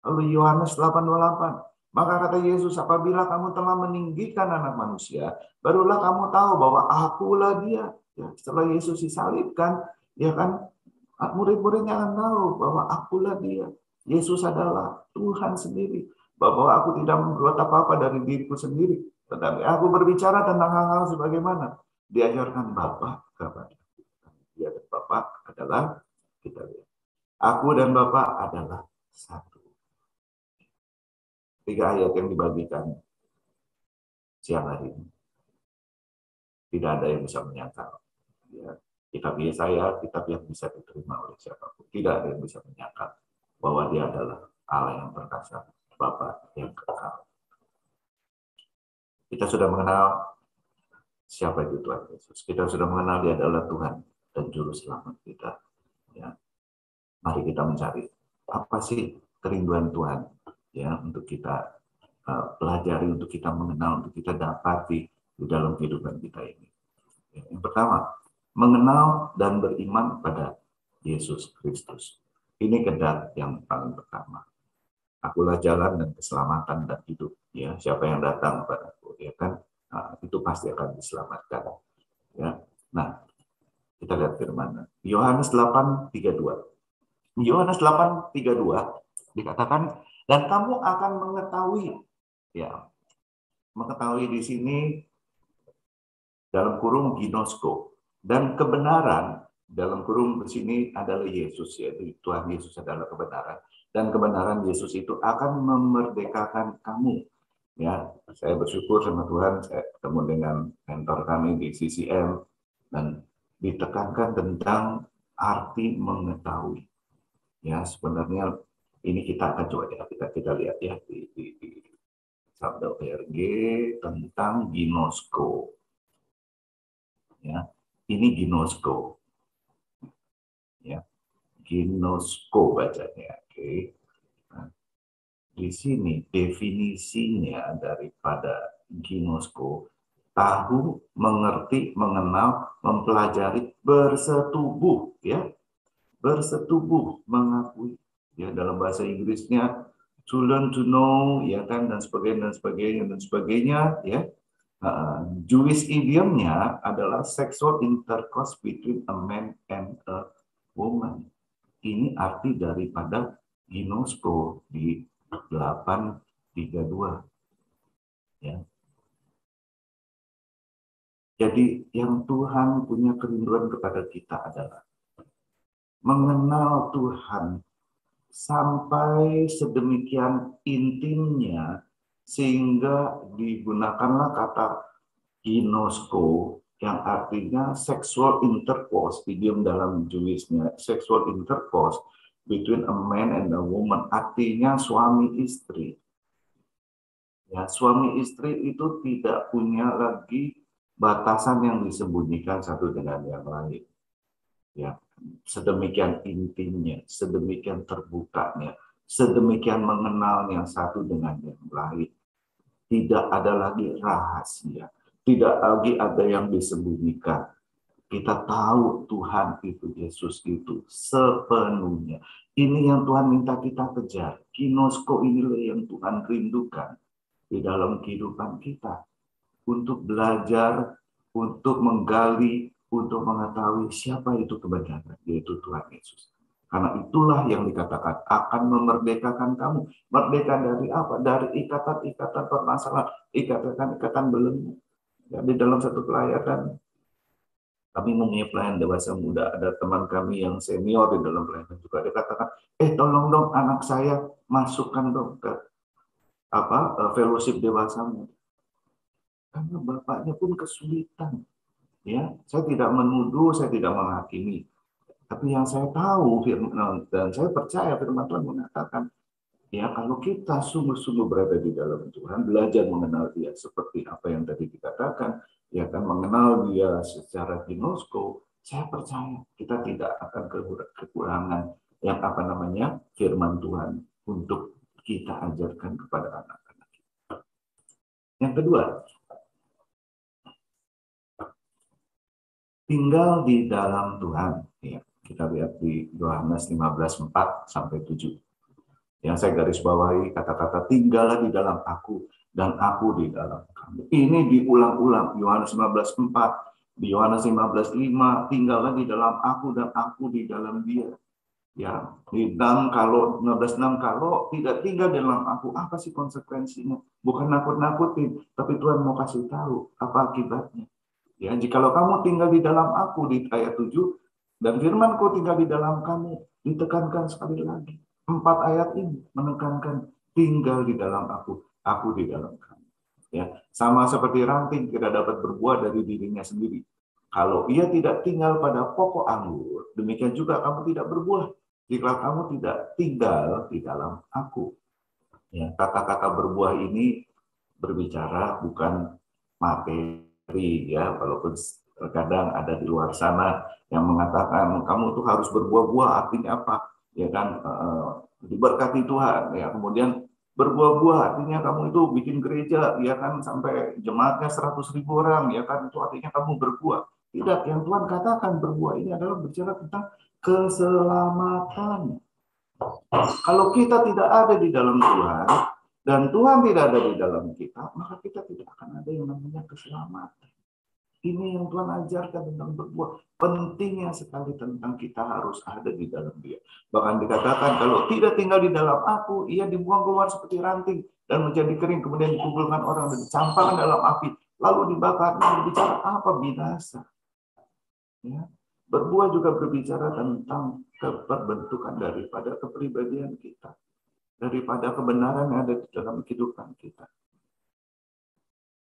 Lalu Yohanes 8:28, maka kata Yesus, apabila kamu telah meninggikan anak manusia, barulah kamu tahu bahwa akulah dia. Ya, setelah Yesus disalibkan, ya kan, murid-muridnya akan tahu bahwa akulah dia. Yesus adalah Tuhan sendiri. Bahwa aku tidak membuat apa-apa dari diriku sendiri, tetapi aku berbicara tentang hal-hal sebagaimana diajarkan Bapa kepada dia dan Bapa adalah kita lihat. Aku dan Bapa adalah satu. 3 ayat yang dibagikan siang hari ini. Tidak ada yang bisa menyangkal. Ya, kitab Yesaya, kitab yang bisa diterima oleh siapapun. Tidak ada yang bisa menyangkal bahwa dia adalah Allah yang perkasa, Bapa yang kekal. Kita sudah mengenal siapa itu Tuhan Yesus. Kita sudah mengenal dia adalah Tuhan dan Juru Selamat kita. Ya. Mari kita mencari apa sih kerinduan Tuhan ya untuk kita pelajari, untuk kita mengenal, untuk kita dapati di dalam kehidupan kita ini. Yang pertama, mengenal dan beriman pada Yesus Kristus. Ini kehendak yang paling pertama. Akulah jalan dan keselamatan dan hidup. Ya, siapa yang datang kepadaku, ya kan, itu pasti akan diselamatkan. Ya, nah kita lihat firman. Yohanes 8:32. Yohanes 8:32 dikatakan, dan kamu akan mengetahui, ya, mengetahui di sini dalam kurung ginosko, dan kebenaran dalam kurung di sini adalah Yesus, yaitu Tuhan Yesus adalah kebenaran. Dan kebenaran Yesus itu akan memerdekakan kamu. Ya, saya bersyukur sama Tuhan, saya ketemu dengan mentor kami di CCM dan ditekankan tentang arti mengetahui. Ya, sebenarnya ini kita akan coba ya, kita lihat ya di Sabda ORG tentang ginosko. Ya, ini ginosko. Ya, ginosko bacanya. Oke. Nah, di sini definisinya daripada ginosko tahu, mengerti, mengenal, mempelajari, bersetubuh, ya, bersetubuh, mengakui, ya, dalam bahasa Inggrisnya to learn to know, ya kan, dan sebagainya dan sebagainya dan sebagainya, ya. Jewish idiomnya adalah sexual intercourse between a man and a woman. Ini arti daripada ginosko di 832. Ya. Jadi yang Tuhan punya kerinduan kepada kita adalah mengenal Tuhan sampai sedemikian intimnya sehingga digunakanlah kata ginosko yang artinya sexual intercourse, idiom dalam Jewishnya sexual intercourse between a man and a woman, artinya suami istri. Ya, suami istri itu tidak punya lagi batasan yang disembunyikan satu dengan yang lain. Ya, sedemikian intimnya, sedemikian terbukanya, sedemikian mengenalnya satu dengan yang lain. Tidak ada lagi rahasia, tidak lagi ada yang disembunyikan. Kita tahu Tuhan itu, Yesus itu sepenuhnya. Ini yang Tuhan minta kita kejar. Ginosko inilah yang Tuhan rindukan di dalam kehidupan kita. Untuk belajar, untuk menggali, untuk mengetahui siapa itu kebenaran, yaitu Tuhan Yesus. Karena itulah yang dikatakan akan memerdekakan kamu. Merdeka dari apa? Dari ikatan-ikatan permasalahan, ikatan-ikatan belenggu. Ya, di dalam satu pelayanan, kami mempunyai pelayan dewasa muda. Ada teman kami yang senior di dalam pelayanan juga. Dia katakan, tolong dong anak saya masukkan dong ke fellowship dewasa muda. Karena bapaknya pun kesulitan. Ya, saya tidak menuduh, saya tidak menghakimi. Tapi yang saya tahu dan saya percaya firman Tuhan mengatakan, ya kalau kita sungguh-sungguh berada di dalam Tuhan, belajar mengenal Dia seperti apa yang tadi dikatakan, ya kan, mengenal Dia secara ginosko, saya percaya kita tidak akan kekurangan yang firman Tuhan untuk kita ajarkan kepada anak-anak kita. Yang kedua, tinggal di dalam Tuhan. Ya, kita lihat di Yohanes 15:4-7. Yang saya garis bawahi kata-kata tinggallah di dalam aku dan aku di dalam kamu. Ini diulang-ulang. Yohanes 15:4, di Yohanes 15:5, tinggallah di dalam aku dan aku di dalam Dia. Ya, di dalam kalau 15:6, kalau tidak tinggal di dalam aku, apa sih konsekuensinya? Bukan nakut-nakutin, tapi Tuhan mau kasih tahu apa akibatnya. Ya, jikalau kamu tinggal di dalam aku, di ayat 7, dan firman-Ku tinggal di dalam kamu, ditekankan sekali lagi. 4 ayat ini menekankan tinggal di dalam aku di dalam kamu. Ya, sama seperti ranting tidak dapat berbuah dari dirinya sendiri. Kalau ia tidak tinggal pada pokok anggur, demikian juga kamu tidak berbuah jika kamu tidak tinggal di dalam aku. Ya, kata-kata berbuah ini berbicara bukan materi, ya, walaupun terkadang ada di luar sana yang mengatakan kamu tuh harus berbuah-buah, artinya apa? Ya kan, diberkati Tuhan, ya, kemudian berbuah-buah artinya kamu itu bikin gereja, ya kan, sampai jemaatnya 100.000 orang, ya kan, itu artinya kamu berbuah. Tidak, yang Tuhan katakan berbuah ini adalah bicara tentang keselamatan. Kalau kita tidak ada di dalam Tuhan dan Tuhan tidak ada di dalam kita, maka kita tidak akan ada yang namanya keselamatan. Ini yang Tuhan ajarkan tentang berbuah. Pentingnya sekali tentang kita harus ada di dalam Dia. Bahkan dikatakan kalau tidak tinggal di dalam aku, ia dibuang keluar seperti ranting dan menjadi kering, kemudian dikumpulkan orang dan dicampakkan dalam api, lalu dibakar. Berbicara apa? Binasa. Ya. Berbuah juga berbicara tentang keperbentukan daripada kepribadian kita, daripada kebenaran yang ada di dalam kehidupan kita.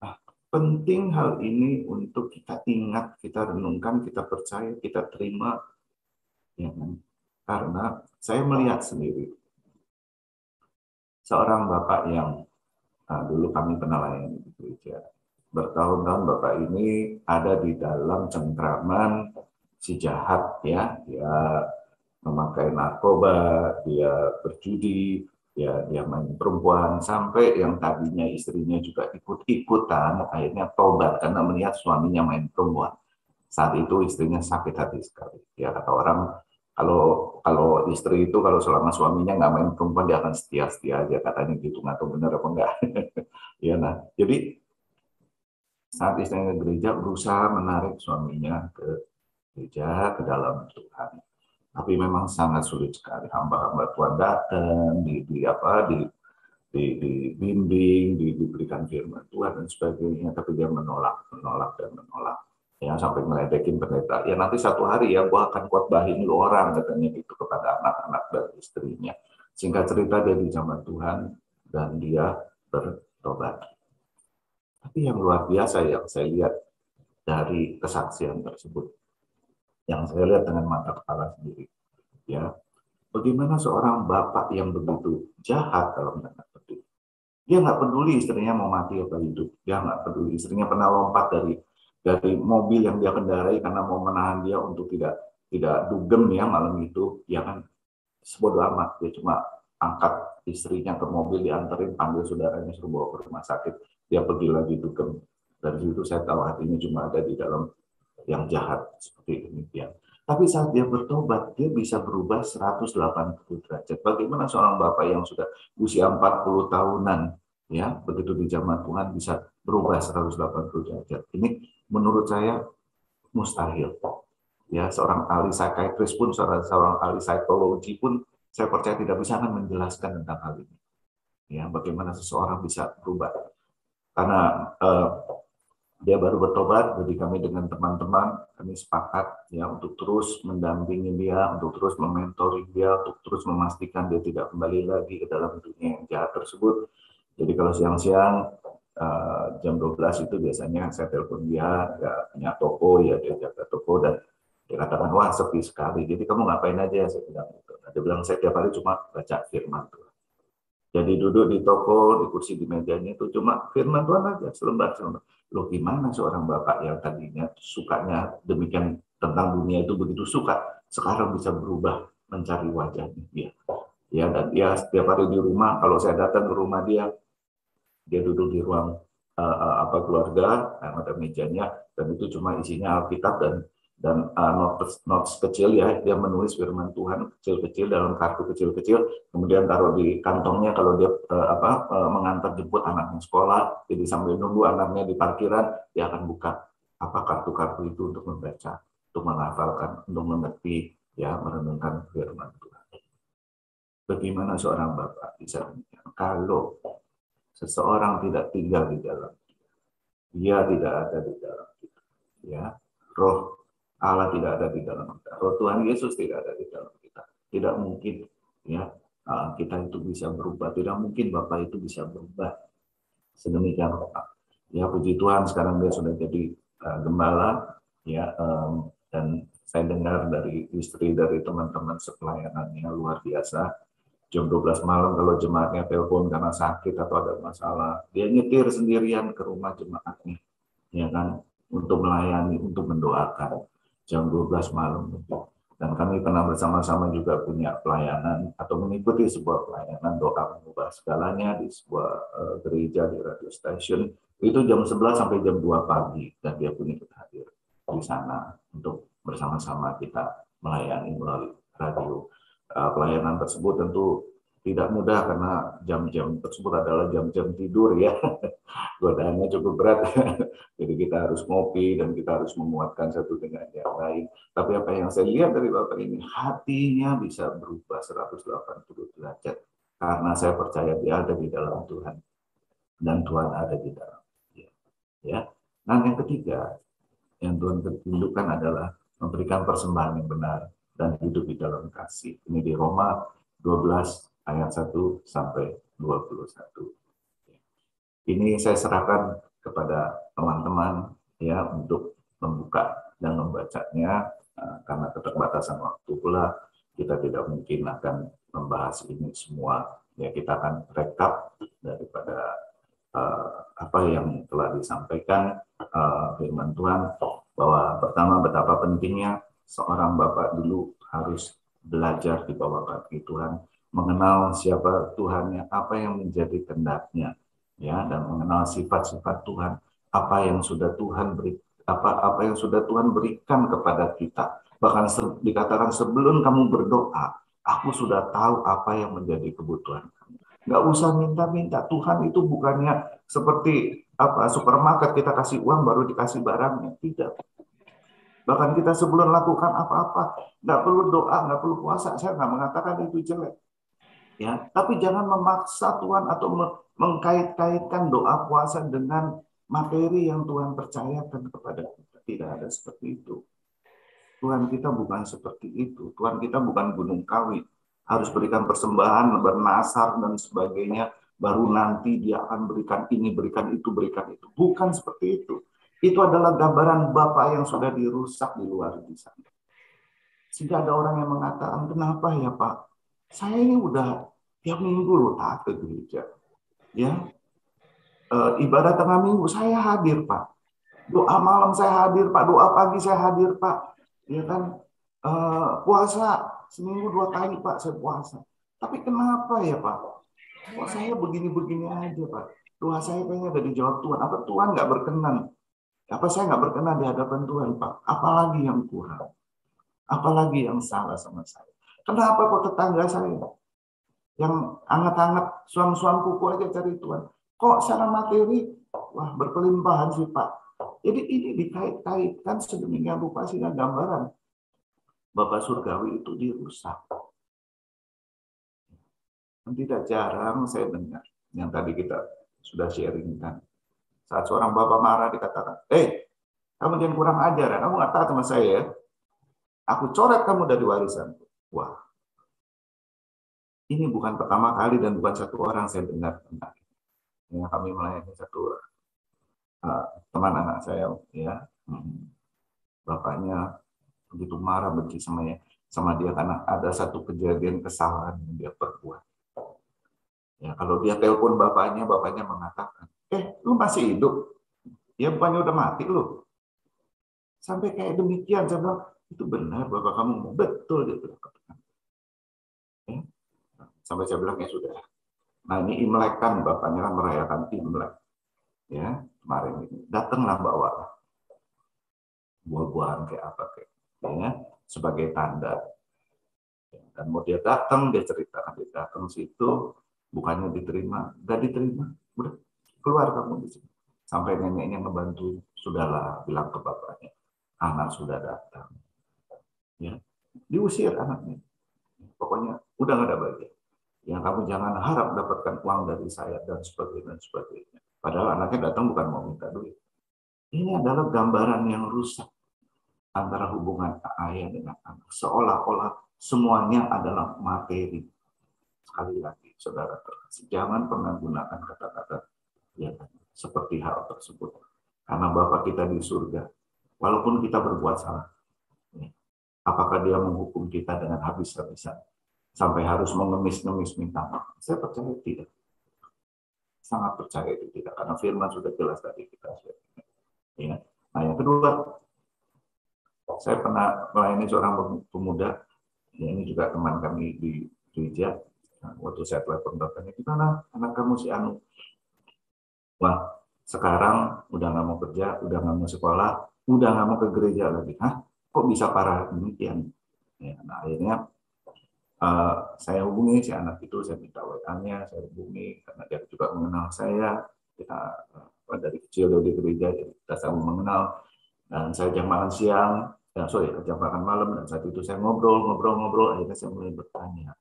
Nah, penting hal ini untuk kita ingat, kita renungkan, kita percaya, kita terima, ya kan? Karena saya melihat sendiri seorang bapak yang dulu kami pernah layani di gereja. Bertahun-tahun bapak ini ada di dalam cengkraman si jahat, ya, dia memakai narkoba, dia berjudi, Ya dia main perempuan sampai yang tadinya istrinya juga ikut-ikutan akhirnya tobat karena melihat suaminya main perempuan. Saat itu istrinya sakit hati sekali. Ya kata orang kalau kalau istri itu kalau selama suaminya nggak main perempuan dia akan setia-setia aja katanya gitu, nggak tahu benar apa enggak. Ya nah jadi saat istrinya ke gereja berusaha menarik suaminya ke gereja ke dalam Tuhan. Tapi memang sangat sulit sekali, hamba-hamba Tuhan datang dibimbing, diberikan firman Tuhan dan sebagainya, tapi dia menolak, menolak dan menolak. Ya sampai ngeledekin pendeta. Ya nanti satu hari ya gua akan khotbahin lu orang katanya gitu kepada anak-anak dan istrinya. Singkat cerita dia dijamah Tuhan dan dia bertobat. Tapi yang luar biasa yang saya lihat dari kesaksian tersebut, yang saya lihat dengan mata kepala sendiri, ya bagaimana seorang bapak yang begitu jahat dalam tanda petik. Dia nggak peduli istrinya mau mati atau hidup. Dia nggak peduli istrinya pernah lompat dari mobil yang dia kendarai karena mau menahan dia untuk tidak dugem ya malam itu. Ya kan sebodoh amat. Dia cuma angkat istrinya ke mobil, dianterin, panggil saudaranya suruh bawa ke rumah sakit. Dia pergi lagi dugem. Dari situ saya tahu hatinya cuma ada di dalam yang jahat seperti demikian. Tapi saat dia bertobat, dia bisa berubah 180 derajat. Bagaimana seorang bapak yang sudah usia 40 tahunan, ya begitu di zaman Tuhan bisa berubah 180 derajat. Ini menurut saya mustahil. Ya, seorang ahli psikiatris pun, seorang ahli psikologi pun, saya percaya tidak bisa akan menjelaskan tentang hal ini. Ya, bagaimana seseorang bisa berubah. Karena dia baru bertobat, jadi kami dengan teman-teman kami sepakat ya untuk terus mendampingi dia, untuk terus mementori dia, untuk terus memastikan dia tidak kembali lagi ke dalam dunia yang jahat tersebut. Jadi kalau siang-siang jam 12 itu biasanya saya telepon dia, ya punya toko ya dia jaga toko dan dia katakan wah sepi sekali. Jadi kamu ngapain aja saya bilang gitu. Nah, dia bilang saya tiap hari cuma baca firman Tuhan. Jadi duduk di toko, di kursi di mejanya itu cuma firman Tuhan aja, selembar-selembar. Loh gimana seorang bapak yang tadinya sukanya demikian tentang dunia itu begitu suka, sekarang bisa berubah mencari wajahnya dia. Ya, dan dia setiap hari di rumah, kalau saya datang ke rumah dia duduk di ruang keluarga, ada mejanya, dan itu cuma isinya Alkitab dan notes kecil ya, dia menulis firman Tuhan kecil-kecil dalam kartu kecil-kecil, kemudian taruh di kantongnya kalau dia mengantar jemput anaknya sekolah, jadi sambil nunggu anaknya di parkiran, dia akan buka kartu-kartu itu untuk membaca, untuk menghafalkan, untuk mengerti, ya merenungkan firman Tuhan. Bagaimana seorang bapak bisa demikian? Kalau seseorang tidak tinggal di dalam dia tidak ada di dalam kita, ya roh Allah tidak ada di dalam kita, roh Tuhan Yesus tidak ada di dalam kita, tidak mungkin ya kita itu bisa berubah, tidak mungkin Bapak itu bisa berubah sedemikian rupa. Ya puji Tuhan sekarang dia sudah jadi gembala ya, dan saya dengar dari istri dari teman-teman sepelayanannya luar biasa. Jam 12 malam kalau jemaatnya telepon karena sakit atau ada masalah, dia nyetir sendirian ke rumah jemaatnya, ya kan, untuk melayani, untuk mendoakan jam 12 malam. Dan kami pernah bersama-sama juga punya pelayanan atau mengikuti sebuah pelayanan doa mengubah segalanya di sebuah gereja di radio station. Itu jam 11 sampai jam 2 pagi dan dia pun ikut hadir di sana untuk bersama-sama kita melayani melalui radio. Pelayanan tersebut tentu tidak mudah karena jam-jam tersebut adalah jam-jam tidur ya. Godaannya cukup berat. Jadi kita harus ngopi dan kita harus menguatkan satu dengan yang lain. Tapi apa yang saya lihat dari Bapak ini, hatinya bisa berubah 180 derajat. Karena saya percaya dia ada di dalam Tuhan. Dan Tuhan ada di dalam dia. Ya. Nah yang ketiga, yang Tuhan tunjukkan adalah memberikan persembahan yang benar dan hidup di dalam kasih. Ini di Roma 12 ayat 1 sampai 21. Ini saya serahkan kepada teman-teman ya untuk membuka dan membacanya, karena keterbatasan waktu pula kita tidak mungkin akan membahas ini semua. Ya kita akan rekap daripada apa yang telah disampaikan firman Tuhan, bahwa pertama betapa pentingnya seorang bapak dulu harus belajar di bawah kaki Tuhan, mengenal siapa Tuhannya, apa yang menjadi kehendaknya, ya, dan mengenal sifat-sifat Tuhan, apa yang sudah Tuhan beri, apa yang sudah Tuhan berikan kepada kita. Bahkan dikatakan sebelum kamu berdoa, aku sudah tahu apa yang menjadi kebutuhan kamu. Nggak usah minta-minta. Tuhan itu bukannya seperti supermarket, kita kasih uang baru dikasih barangnya. Tidak. Bahkan kita sebelum lakukan apa-apa, nggak perlu doa, nggak perlu puasa. Saya nggak mengatakan itu jelek. Ya, tapi jangan memaksa Tuhan atau mengkait-kaitkan doa puasa dengan materi yang Tuhan percayakan kepada kita. Tidak ada seperti itu. Tuhan kita bukan seperti itu. Tuhan kita bukan gunung kawi. Harus berikan persembahan, bernasar, dan sebagainya. Baru nanti dia akan berikan ini, berikan itu, berikan itu. Bukan seperti itu. Itu adalah gambaran Bapa yang sudah dirusak di luar di sana. Sehingga ada orang yang mengatakan, kenapa ya Pak? Saya ini udah tiap minggu loh taat ke gereja. Ya, ibadah tengah minggu saya hadir Pak. Doa malam saya hadir Pak. Doa pagi saya hadir Pak. Ya kan, puasa seminggu 2 kali Pak saya puasa. Tapi kenapa ya Pak? Kok saya begini-begini aja Pak? Doa saya kayaknya udah dijawab Tuhan. Apa Tuhan nggak berkenan? Apa saya nggak berkenan di hadapan Tuhan Pak? Apalagi yang kurang? Apalagi yang salah sama saya? Kenapa kok tetangga saya yang hangat-hangat suam-suam kuku aja cari Tuhan? Kok secara materi, wah berkelimpahan sih Pak. Jadi ini dikait-kaitkan sedemikian rupa sehingga gambaran Bapak Surgawi itu dirusak. Dan tidak jarang saya dengar yang tadi kita sudah sharingkan. Saat seorang bapak marah dikatakan, kamu jangan kurang ajar ya, kamu nggak taat sama saya ya. Aku coret kamu dari warisan. Wah, ini bukan pertama kali dan bukan satu orang saya dengar. Ya, kami melayani satu teman anak saya, ya, bapaknya begitu marah benci sama dia karena ada satu kejadian kesalahan yang dia perbuat. Ya, kalau dia telepon bapaknya mengatakan, lu masih hidup? Ya bukannya udah mati lu. Sampai kayak demikian, saya bilang, itu benar bapak kamu mau betul dia bilang. Ya. Sampai saya bilang ya sudah. Nah ini Imlek kan, bapaknya kan merayakan Imlek. Ya, kemarin ini datanglah bawa buah-buahan kayak apa kayak, ya, sebagai tanda. Dan mau dia datang, dia ceritakan dia datang situ, bukannya diterima, nggak diterima, udah keluar kamu di sini. Sampai neneknya ngebantu, sudahlah bilang ke bapaknya, anak sudah datang, ya, diusir anaknya. Pokoknya udah nggak ada bagian. Yang kamu jangan harap dapatkan uang dari saya dan sebagainya dan sebagainya. Padahal anaknya datang bukan mau minta duit. Ini adalah gambaran yang rusak antara hubungan ayah dengan anak. Seolah-olah semuanya adalah materi. Sekali lagi, saudara terkasih, jangan pernah gunakan kata-kata ya, seperti hal tersebut. Karena Bapa kita di surga, walaupun kita berbuat salah, ya, apakah dia menghukum kita dengan habis-habisan? Sampai harus mengemis-ngemis minta maaf. Saya percaya tidak. Sangat percaya itu tidak. Karena firman sudah jelas tadi kita share. Ya. Nah yang kedua, saya pernah melayani seorang pemuda, ya, ini juga teman kami di gereja. Nah, waktu saya telepon bapaknya, gimana anak kamu si Anu? Wah, sekarang udah nggak mau kerja, udah nggak mau sekolah, udah nggak mau ke gereja lagi. Hah? Kok bisa parah demikian? Ya, nah akhirnya saya hubungi si anak itu, saya minta WA-nya, saya hubungi karena dia juga mengenal saya. Kita dari kecil dari gereja, kita sama mengenal. Dan saya jam makan siang, jam makan malam, dan saat itu saya ngobrol, akhirnya saya mulai bertanya,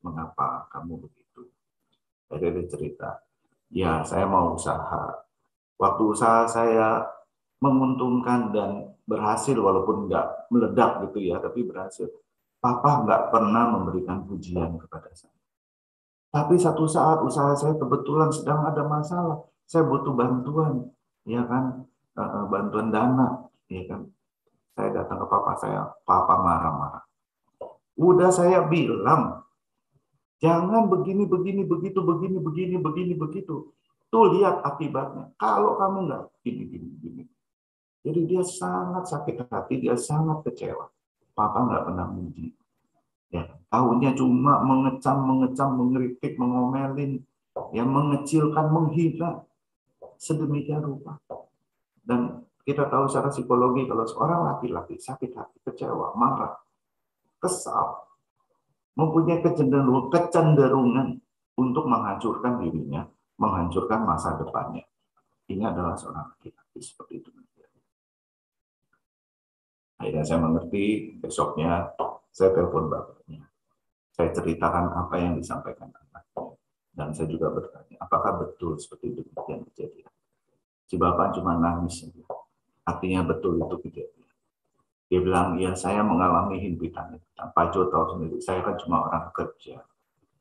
mengapa kamu begitu? Akhirnya dia cerita, ya saya mau usaha. Waktu usaha saya menguntungkan dan berhasil, walaupun nggak meledak gitu ya, tapi berhasil. Papa nggak pernah memberikan pujian kepada saya. Tapi satu saat usaha saya kebetulan sedang ada masalah, saya butuh bantuan, ya kan, bantuan dana, ya kan. Saya datang ke papa saya, papa marah-marah. Udah saya bilang, jangan begini, begitu. Tuh lihat akibatnya. Kalau kamu nggak gini. Jadi dia sangat sakit hati, dia sangat kecewa. Papa nggak pernah muji. Ya, tahunya cuma mengecam, mengkritik, mengomelin, ya, mengecilkan, menghina sedemikian rupa. Dan kita tahu secara psikologi kalau seorang laki-laki sakit hati, kecewa, marah, kesal, mempunyai kecenderungan untuk menghancurkan dirinya, menghancurkan masa depannya. Ini adalah seorang laki-laki seperti itu. Akhirnya saya mengerti, besoknya saya telepon bapaknya. Saya ceritakan apa yang disampaikan anaknya. Dan saya juga bertanya, apakah betul seperti demikian kejadian? Si bapak cuma nangis. Artinya betul itu kejadian. Dia bilang, ya saya mengalami himpitan. Pak Jo tahu sendiri, saya kan cuma orang kerja.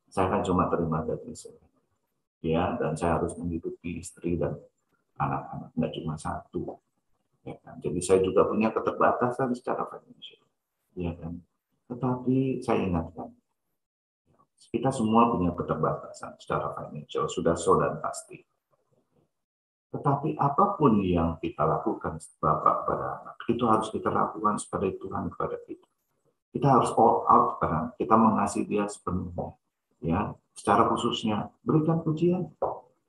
Saya kan cuma terima gaji saya. Ya, dan saya harus menghidupi istri dan anak-anak, nggak cuma satu. Ya kan? Jadi saya juga punya keterbatasan secara finansial. Ya kan? Tetapi saya ingatkan, kita semua punya keterbatasan secara finansial, sudah so dan pasti. Tetapi apapun yang kita lakukan Bapak kepada anak, itu harus kita lakukan sebagai Tuhan kepada kita. Kita harus all out karena kita mengasihi dia sepenuhnya. Ya, secara khususnya berikan pujian.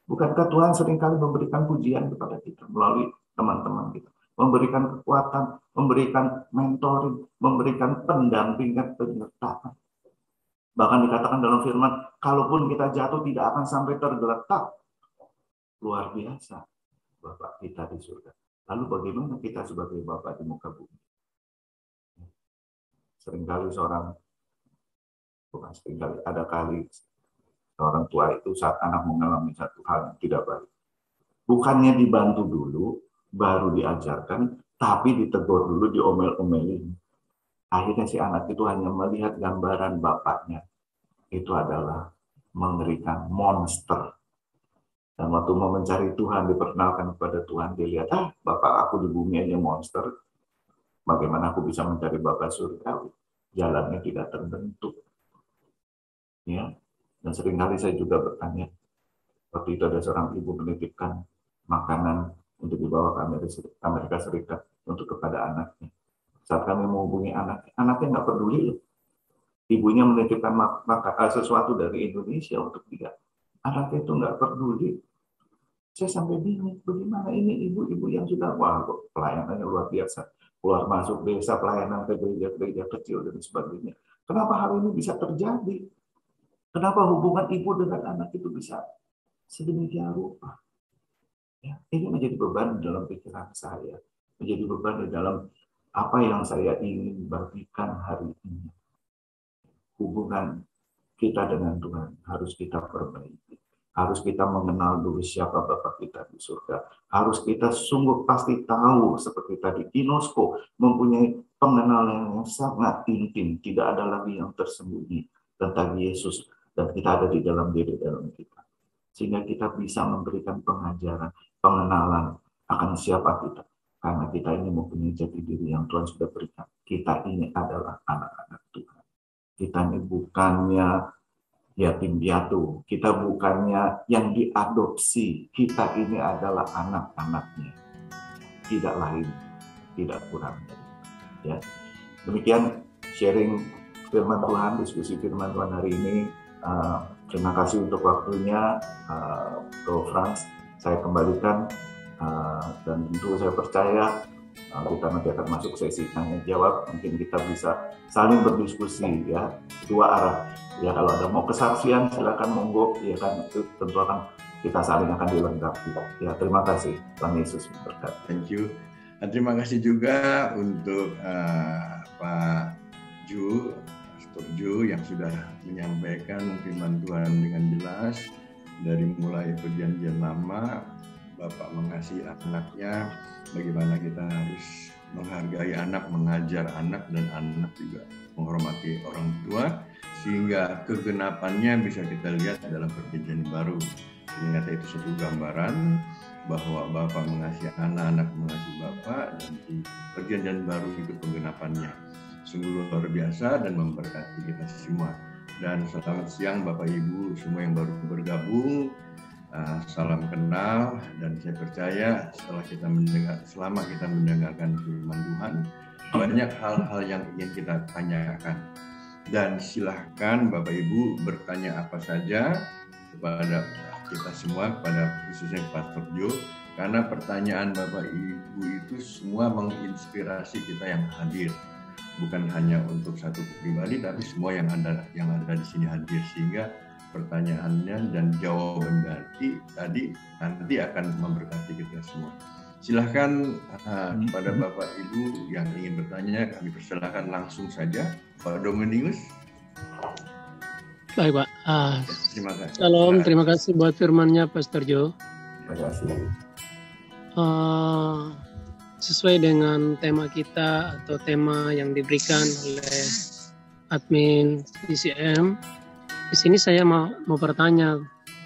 Bukankah Tuhan seringkali memberikan pujian kepada kita melalui teman-teman kita, memberikan kekuatan, memberikan mentoring, memberikan pendampingan, penyertaan. Bahkan dikatakan dalam firman, kalaupun kita jatuh tidak akan sampai tergeletak. Luar biasa Bapak kita di surga. Lalu bagaimana kita sebagai Bapak di muka bumi? Seringkali ada kali orang tua itu saat anak mengalami satu hal yang tidak baik. Bukannya dibantu dulu, baru diajarkan, tapi ditegur dulu, diomel-omelin. Akhirnya si anak itu hanya melihat gambaran bapaknya. Itu adalah mengerikan, monster. Dan waktu mau mencari Tuhan, diperkenalkan kepada Tuhan, dia lihat, bapak aku di bumi aja monster. Bagaimana aku bisa mencari Bapak surgawi? Jalannya tidak terbentuk. Ya. Dan seringkali saya juga bertanya, waktu itu ada seorang ibu menitipkan makanan untuk dibawa ke Amerika Serikat untuk kepada anaknya. Saat kami menghubungi anaknya nggak peduli loh. Ibunya menitipkan sesuatu dari Indonesia untuk dia. Anaknya itu nggak peduli. Saya sampai bingung, bagaimana ini ibu-ibu yang sudah, pelayanannya luar biasa. Keluar masuk desa, pelayanan ke gereja-gereja kecil dan sebagainya. Kenapa hal ini bisa terjadi? Kenapa hubungan ibu dengan anak itu bisa sedemikian rupa? Ya, ini menjadi beban dalam pikiran saya, menjadi beban di dalam apa yang saya ingin bagikan hari ini. Hubungan kita dengan Tuhan harus kita perbaiki. Harus kita mengenal dulu siapa Bapa kita di surga. Harus kita sungguh pasti tahu, seperti tadi Dinosko mempunyai pengenalan yang sangat intim. Tidak ada lagi yang tersembunyi tentang Yesus. Dan kita ada di dalam diri dalam kita. Sehingga kita bisa memberikan pengajaran, pengenalan akan siapa kita. Karena kita ini mempunyai jati diri yang Tuhan sudah berikan. Kita ini adalah anak-anak Tuhan. Kita ini bukannya yatim piatu. Kita bukannya yang diadopsi. Kita ini adalah anak-anaknya. Tidak lain, tidak kurang. Ya. Demikian sharing firman Tuhan, diskusi firman Tuhan hari ini. Terima kasih untuk waktunya, Bro Frans. Saya kembalikan dan tentu saya percaya kita nanti akan masuk sesi tanya jawab. Mungkin kita bisa saling berdiskusi, ya, dua arah. Ya, kalau ada mau kesaksian silakan monggo, ya kan, itu tentu akan kita saling akan dilengkapi. Ya, terima kasih. Tuhan Yesus memberkati. Thank you. Dan terima kasih juga untuk Pak Ju, Pastor Ju yang sudah menyampaikan firman Tuhan dengan jelas dari mulai perjanjian lama, Bapak mengasihi anaknya, bagaimana kita harus menghargai anak, mengajar anak, dan anak juga menghormati orang tua, sehingga kegenapannya bisa kita lihat dalam perjanjian baru. Ternyata itu satu gambaran bahwa Bapak mengasihi anak, anak mengasihi Bapak, dan di perjanjian baru itu penggenapannya. Sungguh luar biasa dan memberkati kita semua. Dan selamat siang Bapak Ibu semua yang baru bergabung. Salam kenal, dan saya percaya selama kita mendengarkan firman Tuhan, banyak hal-hal yang ingin kita tanyakan. Dan silahkan Bapak Ibu bertanya apa saja kepada kita semua, kepada khususnya Pastor Jo, karena pertanyaan Bapak Ibu itu semua menginspirasi kita yang hadir. Bukan hanya untuk satu pribadi, tapi semua yang ada di sini hadir, sehingga pertanyaannya dan jawaban tadi nanti akan memberkati kita semua. Silahkan kepada Bapak Ibu yang ingin bertanya, kami persilahkan langsung saja. Pak Dominikus. Baik Pak. Terima kasih. Salam, terima kasih buat firman-Nya Pastor Jo. Terima kasih. Sesuai dengan tema kita atau tema yang diberikan oleh admin CCM, di sini saya mau bertanya,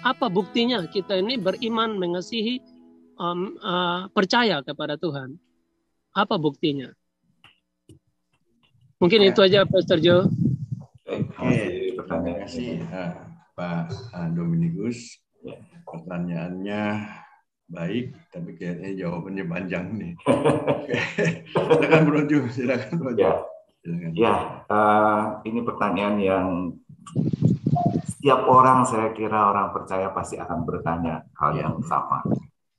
apa buktinya kita ini beriman, mengasihi, percaya kepada Tuhan? Apa buktinya? Mungkin itu aja Pastor Jo. Oke, terima kasih Pak Dominikus. Pertanyaannya baik, tapi kayaknya jawabannya panjang nih. Silakan Bro Jo, silakan Bro Jo. Ini pertanyaan yang setiap orang, saya kira orang percaya pasti akan bertanya hal yang sama.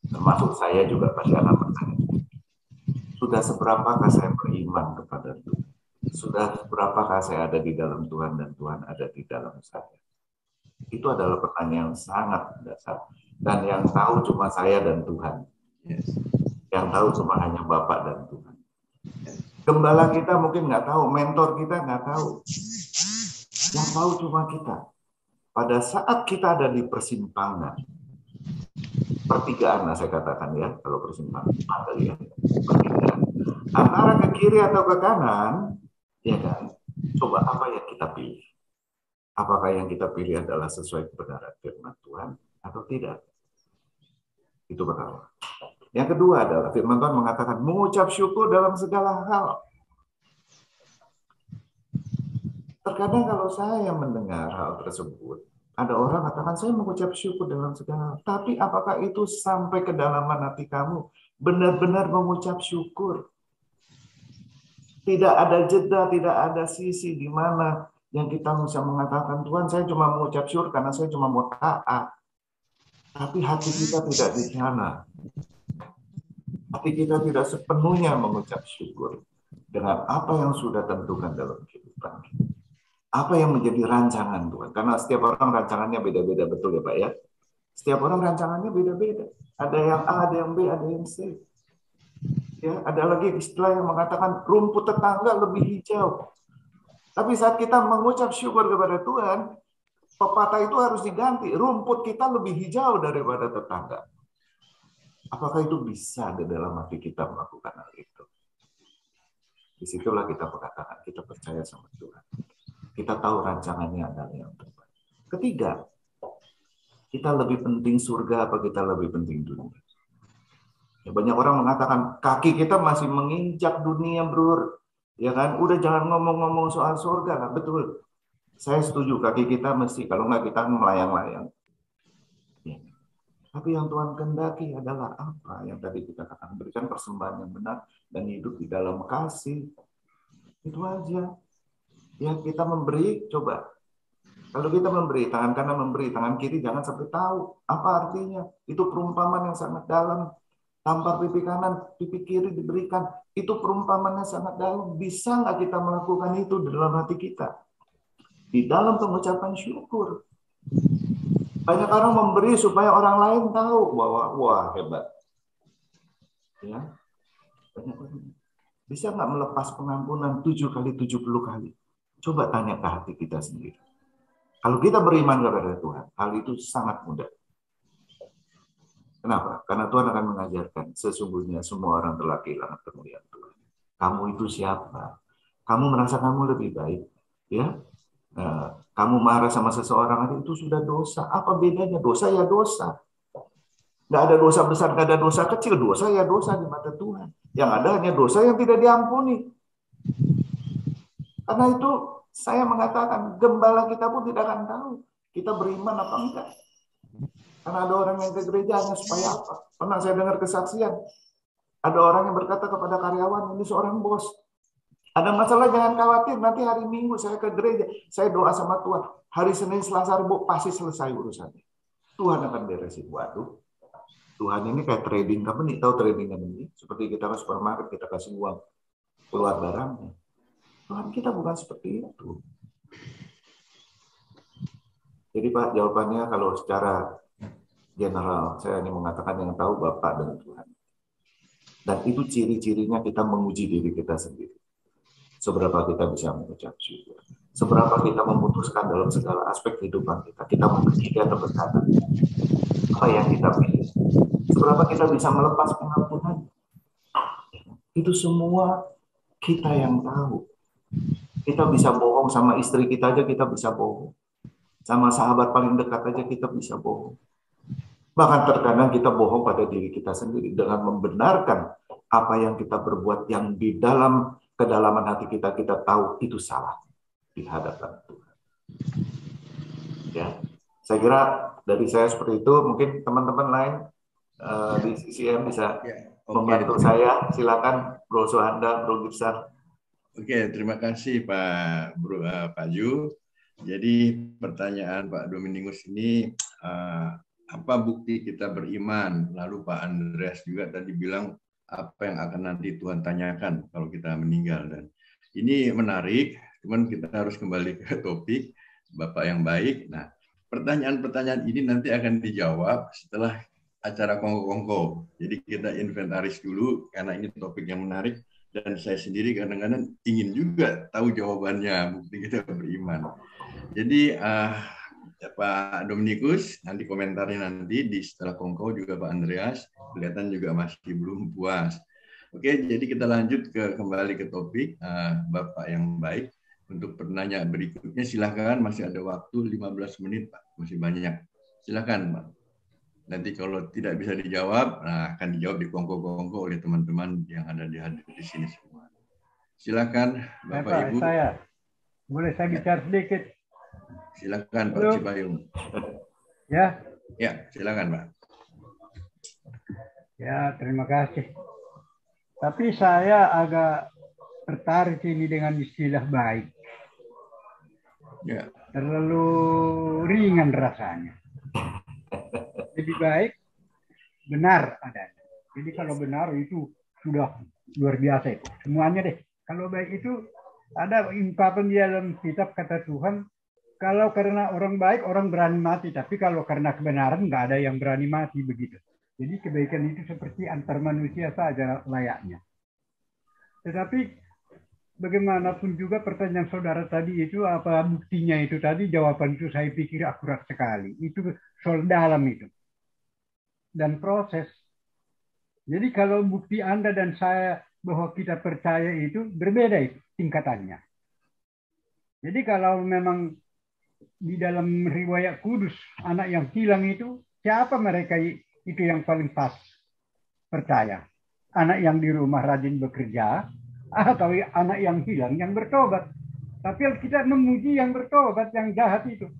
Termasuk saya juga pasti akan bertanya. Sudah seberapakah saya beriman kepada Tuhan? Sudah seberapakah saya ada di dalam Tuhan dan Tuhan ada di dalam saya? Itu adalah pertanyaan yang sangat dasar. Dan yang tahu cuma saya dan Tuhan. Yang tahu cuma hanya Bapak dan Tuhan. Gembala kita mungkin nggak tahu, mentor kita nggak tahu. Yang tahu cuma kita. Pada saat kita ada di persimpangan, pertigaan, saya katakan ya, kalau persimpangan, pertigaan. Antara ke kiri atau ke kanan, ya kan? Coba apa yang kita pilih? Apakah yang kita pilih adalah sesuai kebenaran firman Tuhan atau tidak? Itu pertama. Yang kedua adalah firman Tuhan mengatakan mengucap syukur dalam segala hal. Terkadang kalau saya mendengar hal tersebut, ada orang katakan saya mengucap syukur dalam segala hal. Tapi apakah itu sampai kedalaman hati kamu benar-benar mengucap syukur? Tidak ada jeda, tidak ada sisi di mana yang kita bisa mengatakan, Tuhan saya cuma mengucap syukur karena saya cuma mau taat. Tapi hati kita tidak di sana. Hati kita tidak sepenuhnya mengucap syukur dengan apa yang sudah tentukan dalam kehidupan kita. Apa yang menjadi rancangan Tuhan. Karena setiap orang rancangannya beda-beda, betul ya Pak ya? Setiap orang rancangannya beda-beda. Ada yang A, ada yang B, ada yang C. Ya, ada lagi istilah yang mengatakan rumput tetangga lebih hijau. Tapi saat kita mengucap syukur kepada Tuhan, pepatah itu harus diganti. Rumput kita lebih hijau daripada tetangga. Apakah itu bisa di dalam hati kita melakukan hal itu? Disitulah kita mengatakan kita percaya sama Tuhan. Kita tahu rancangannya adalah yang terbaik. Ketiga, kita lebih penting surga apa kita lebih penting dunia? Ya, banyak orang mengatakan kaki kita masih menginjak dunia, bro. Ya kan, udah jangan ngomong-ngomong soal surga lah. Betul, saya setuju kaki kita mesti, kalau nggak kita melayang-layang. Ya. Tapi yang Tuhan kehendaki adalah apa? Yang tadi kita katakan, berikan persembahan yang benar dan hidup di dalam kasih. Itu aja. Ya, kita memberi, coba. Kalau kita memberi, tangan kanan memberi, tangan kiri jangan sampai tahu. Apa artinya? Itu perumpamaan yang sangat dalam. Tampar pipi kanan, pipi kiri diberikan. Itu perumpamannya sangat dalam. Bisa nggak kita melakukan itu di dalam hati kita? Di dalam pengucapan syukur. Banyak orang memberi supaya orang lain tahu bahwa wah hebat. Ya, banyak orang. Bisa nggak melepas pengampunan 7 kali 70 kali? Coba tanya ke hati kita sendiri. Kalau kita beriman kepada Tuhan, hal itu sangat mudah. Kenapa? Karena Tuhan akan mengajarkan sesungguhnya semua orang telah kehilangan kemuliaan Tuhan. Kamu itu siapa? Kamu merasa kamu lebih baik, ya? Kamu marah sama seseorang itu sudah dosa. Apa bedanya? Dosa ya dosa. Nggak ada dosa besar, nggak ada dosa kecil. Dosa ya dosa di mata Tuhan. Yang ada hanya dosa yang tidak diampuni. Karena itu saya mengatakan gembala kita pun tidak akan tahu kita beriman apa enggak. Karena ada orang yang ke gereja hanya supaya apa? Pernah saya dengar kesaksian. Ada orang yang berkata kepada karyawan, ini seorang bos. Ada masalah jangan khawatir, nanti hari Minggu saya ke gereja, saya doa sama Tuhan. Hari Senin, Selasa, Rabu pasti selesai urusannya. Tuhan akan beresin. Waduh, Tuhan ini kayak trading company, tahu trading company? Seperti kita ke supermarket, kita kasih uang, keluar barangnya. Tuhan kita bukan seperti itu. Jadi Pak, jawabannya kalau secara general, saya hanya mengatakan yang tahu Bapak dan Tuhan. Dan itu ciri-cirinya kita menguji diri kita sendiri. Seberapa kita bisa mengucap syukur. Seberapa kita memutuskan dalam segala aspek kehidupan kita. Kita mengerti atau berkata. Apa yang kita pilih. Seberapa kita bisa melepas pengampunan. Itu semua kita yang tahu. Kita bisa bohong sama istri kita aja, kita bisa bohong. Sama sahabat paling dekat aja kita bisa bohong. Bahkan terkadang kita bohong pada diri kita sendiri dengan membenarkan apa yang kita berbuat yang di dalam kedalaman hati kita tahu itu salah di hadapan Tuhan. Ya, saya kira dari saya seperti itu. Mungkin teman-teman lain di CCM bisa membantu saya. Silakan Bro Suhanda, Bro Gibson. Oke, terima kasih Pak Ju. Jadi pertanyaan Pak Dominus ini, apa bukti kita beriman? Lalu Pak Andreas juga tadi bilang apa yang akan nanti Tuhan tanyakan kalau kita meninggal. Dan ini menarik, cuman kita harus kembali ke topik Bapak yang baik. Nah, pertanyaan-pertanyaan ini nanti akan dijawab setelah acara kongko-kongko. Jadi kita inventaris dulu karena ini topik yang menarik. Dan saya sendiri kadang-kadang ingin juga tahu jawabannya, bukti kita beriman. Jadi Pak Dominikus, nanti komentarnya nanti di setelah kongko juga Pak Andreas, kelihatan juga masih belum puas. Oke, jadi kita lanjut kembali ke topik Bapak yang baik. Untuk penanya berikutnya silakan, masih ada waktu 15 menit Pak, masih banyak. Silakan Pak. Nanti kalau tidak bisa dijawab, akan dijawab di kongko-kongko oleh teman-teman yang ada di sini semua. Silakan Bapak Pak, Ibu. Boleh saya bicara sedikit? Silakan Pak Cipayung. Ya. Ya, silakan Pak. Ya, terima kasih. Tapi saya agak tertarik ini dengan istilah baik. Ya. Terlalu ringan rasanya. Lebih baik benar adanya. Jadi kalau benar itu sudah luar biasa itu. Semuanya deh. Kalau baik itu ada ungkapan di dalam kitab kata Tuhan, kalau karena orang baik orang berani mati, tapi kalau karena kebenaran nggak ada yang berani mati begitu. Jadi kebaikan itu seperti antar manusia saja layaknya. Tetapi bagaimanapun juga pertanyaan saudara tadi itu apa buktinya itu tadi, jawaban itu saya pikir akurat sekali. Itu soal dalam itu. Dan proses. Jadi kalau bukti Anda dan saya bahwa kita percaya itu berbeda itu tingkatannya. Jadi kalau memang di dalam riwayat kudus anak yang hilang itu, siapa mereka itu yang paling pas percaya? Anak yang di rumah rajin bekerja atau anak yang hilang yang bertobat? Tapi kita memuji yang bertobat, yang jahat itu.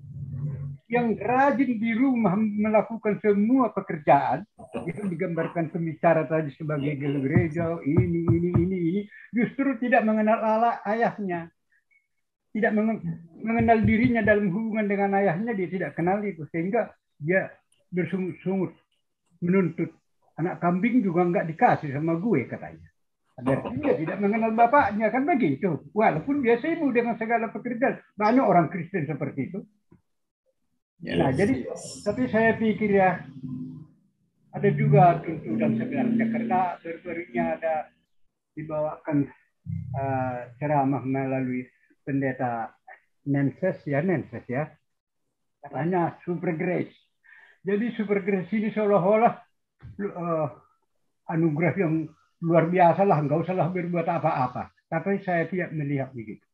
Yang rajin di rumah melakukan semua pekerjaan, itu digambarkan pembicara tadi sebagai gereja, ini, justru tidak mengenal Allah ayahnya. Tidak mengenal dirinya dalam hubungan dengan ayahnya, dia tidak kenal itu. Sehingga dia bersungut-sungut menuntut. Anak kambing juga enggak dikasih sama gue, katanya. Berarti dia tidak mengenal bapaknya, kan begitu. Walaupun dia sibuk dengan segala pekerjaan. Banyak orang Kristen seperti itu. Nah, jadi, tapi saya pikir ya, ada juga tuntutan sebenarnya, karena baru-barunya ada dibawakan ceramah melalui pendeta Nenses ya, katanya super grace. Jadi super grace ini seolah-olah anugerah yang luar biasa lah, nggak usahlah berbuat apa-apa. Tapi saya tidak melihat begitu.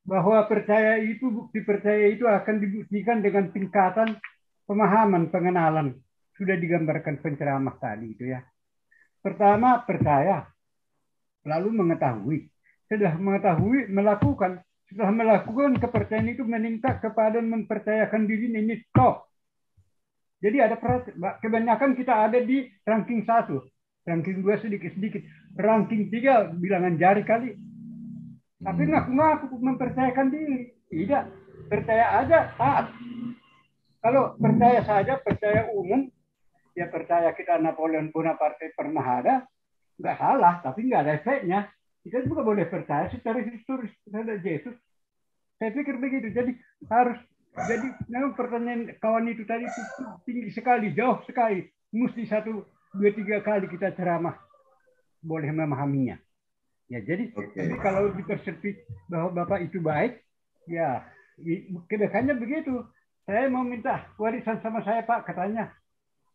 Bahwa percaya itu, bukti percaya itu akan dibuktikan dengan tingkatan pemahaman, pengenalan. Sudah digambarkan penceramah tadi itu ya. Pertama percaya, lalu mengetahui. Setelah mengetahui, melakukan. Setelah melakukan, kepercayaan itu meningkat kepada mempercayakan diri ini stop. Jadi ada kebanyakan kita ada di ranking 1, ranking 2 sedikit-sedikit, ranking 3 bilangan jari kali. Tapi ngaku-ngaku mempercayakan diri. Tidak. Percaya aja, taat. Kalau percaya saja, percaya umum, ya percaya kita Napoleon Bonaparte pernah ada, nggak salah, tapi nggak ada efeknya. Kita juga boleh percaya secara historis terhadap Yesus. Saya pikir begitu. Jadi harus, jadi memang pertanyaan kawan itu tadi itu tinggi sekali, jauh sekali. Mesti 1, 2, 3 kali kita ceramah boleh memahaminya. Ya jadi, tapi kalau dipersempit bahwa Bapak itu baik, ya kedekannya begitu. Saya mau minta warisan sama saya Pak, katanya.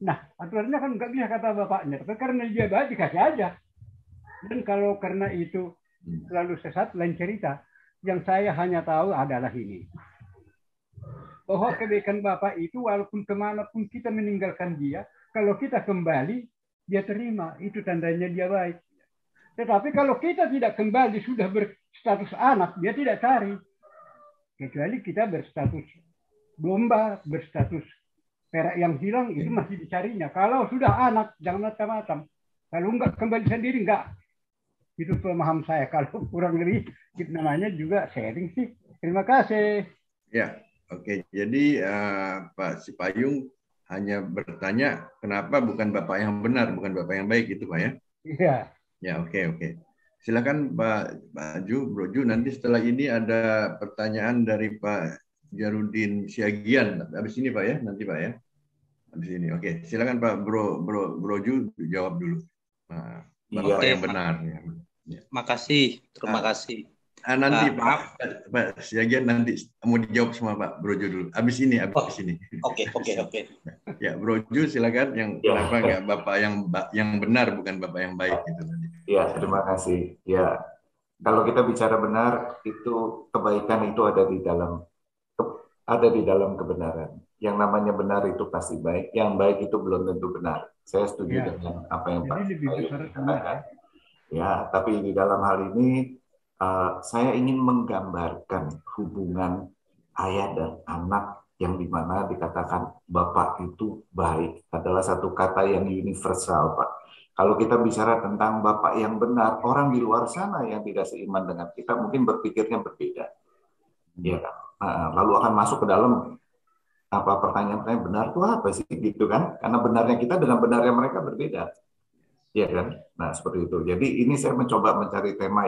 Nah, aturannya kan nggak bisa kata bapaknya, tapi karena dia baik dikasih aja. Dan kalau karena itu selalu sesat, lain cerita. Yang saya hanya tahu adalah ini. Bahwa kebaikan Bapak itu walaupun kemanapun kita meninggalkan dia, kalau kita kembali, dia terima. Itu tandanya dia baik. Tetapi kalau kita tidak kembali, sudah berstatus anak, dia tidak cari. Kecuali kita berstatus domba, berstatus perak yang hilang, itu masih dicarinya. Kalau sudah anak, jangan macam-macam. Kalau enggak kembali sendiri, enggak. Itu pemaham saya. Kalau kurang lebih, namanya juga sharing sih. Terima kasih. Ya, oke. Jadi Pak Sipayung hanya bertanya, kenapa bukan Bapak yang benar, bukan Bapak yang baik, gitu Pak ya? Iya. Ya, oke. Silakan Pak Ju, Bro Ju. Nanti setelah ini ada pertanyaan dari Pak Jarudin Siagian. Habis ini Pak ya, nanti Pak ya. Habis ini. Oke, silakan Pak Bro Ju jawab dulu. Nah, Bapak yang benar. Ya. Makasih, terima kasih. Nanti Pak Siagian nanti mau dijawab sama Pak Bro Ju dulu. Habis ini. Oke. Ya, Bro Ju silakan. Yang kenapa nggak Bapak yang benar, bukan Bapak yang baik gitu tadi. Ya, terima kasih. Ya, kalau kita bicara benar, itu kebaikan itu ada di dalam kebenaran. Yang namanya benar itu pasti baik. Yang baik itu belum tentu benar. Saya setuju dengan apa yang Pak katakan. Ya, tapi di dalam hal ini saya ingin menggambarkan hubungan ayah dan anak yang dimana dikatakan Bapak itu baik adalah satu kata yang universal, Pak. Kalau kita bicara tentang Bapak yang benar, orang di luar sana yang tidak seiman dengan kita mungkin berpikirnya berbeda. Ya, lalu akan masuk ke dalam pertanyaan-pertanyaan benar itu apa sih gitu kan? Karena benarnya kita dengan benarnya mereka berbeda. Ya kan? Nah, seperti itu. Jadi ini saya mencoba mencari tema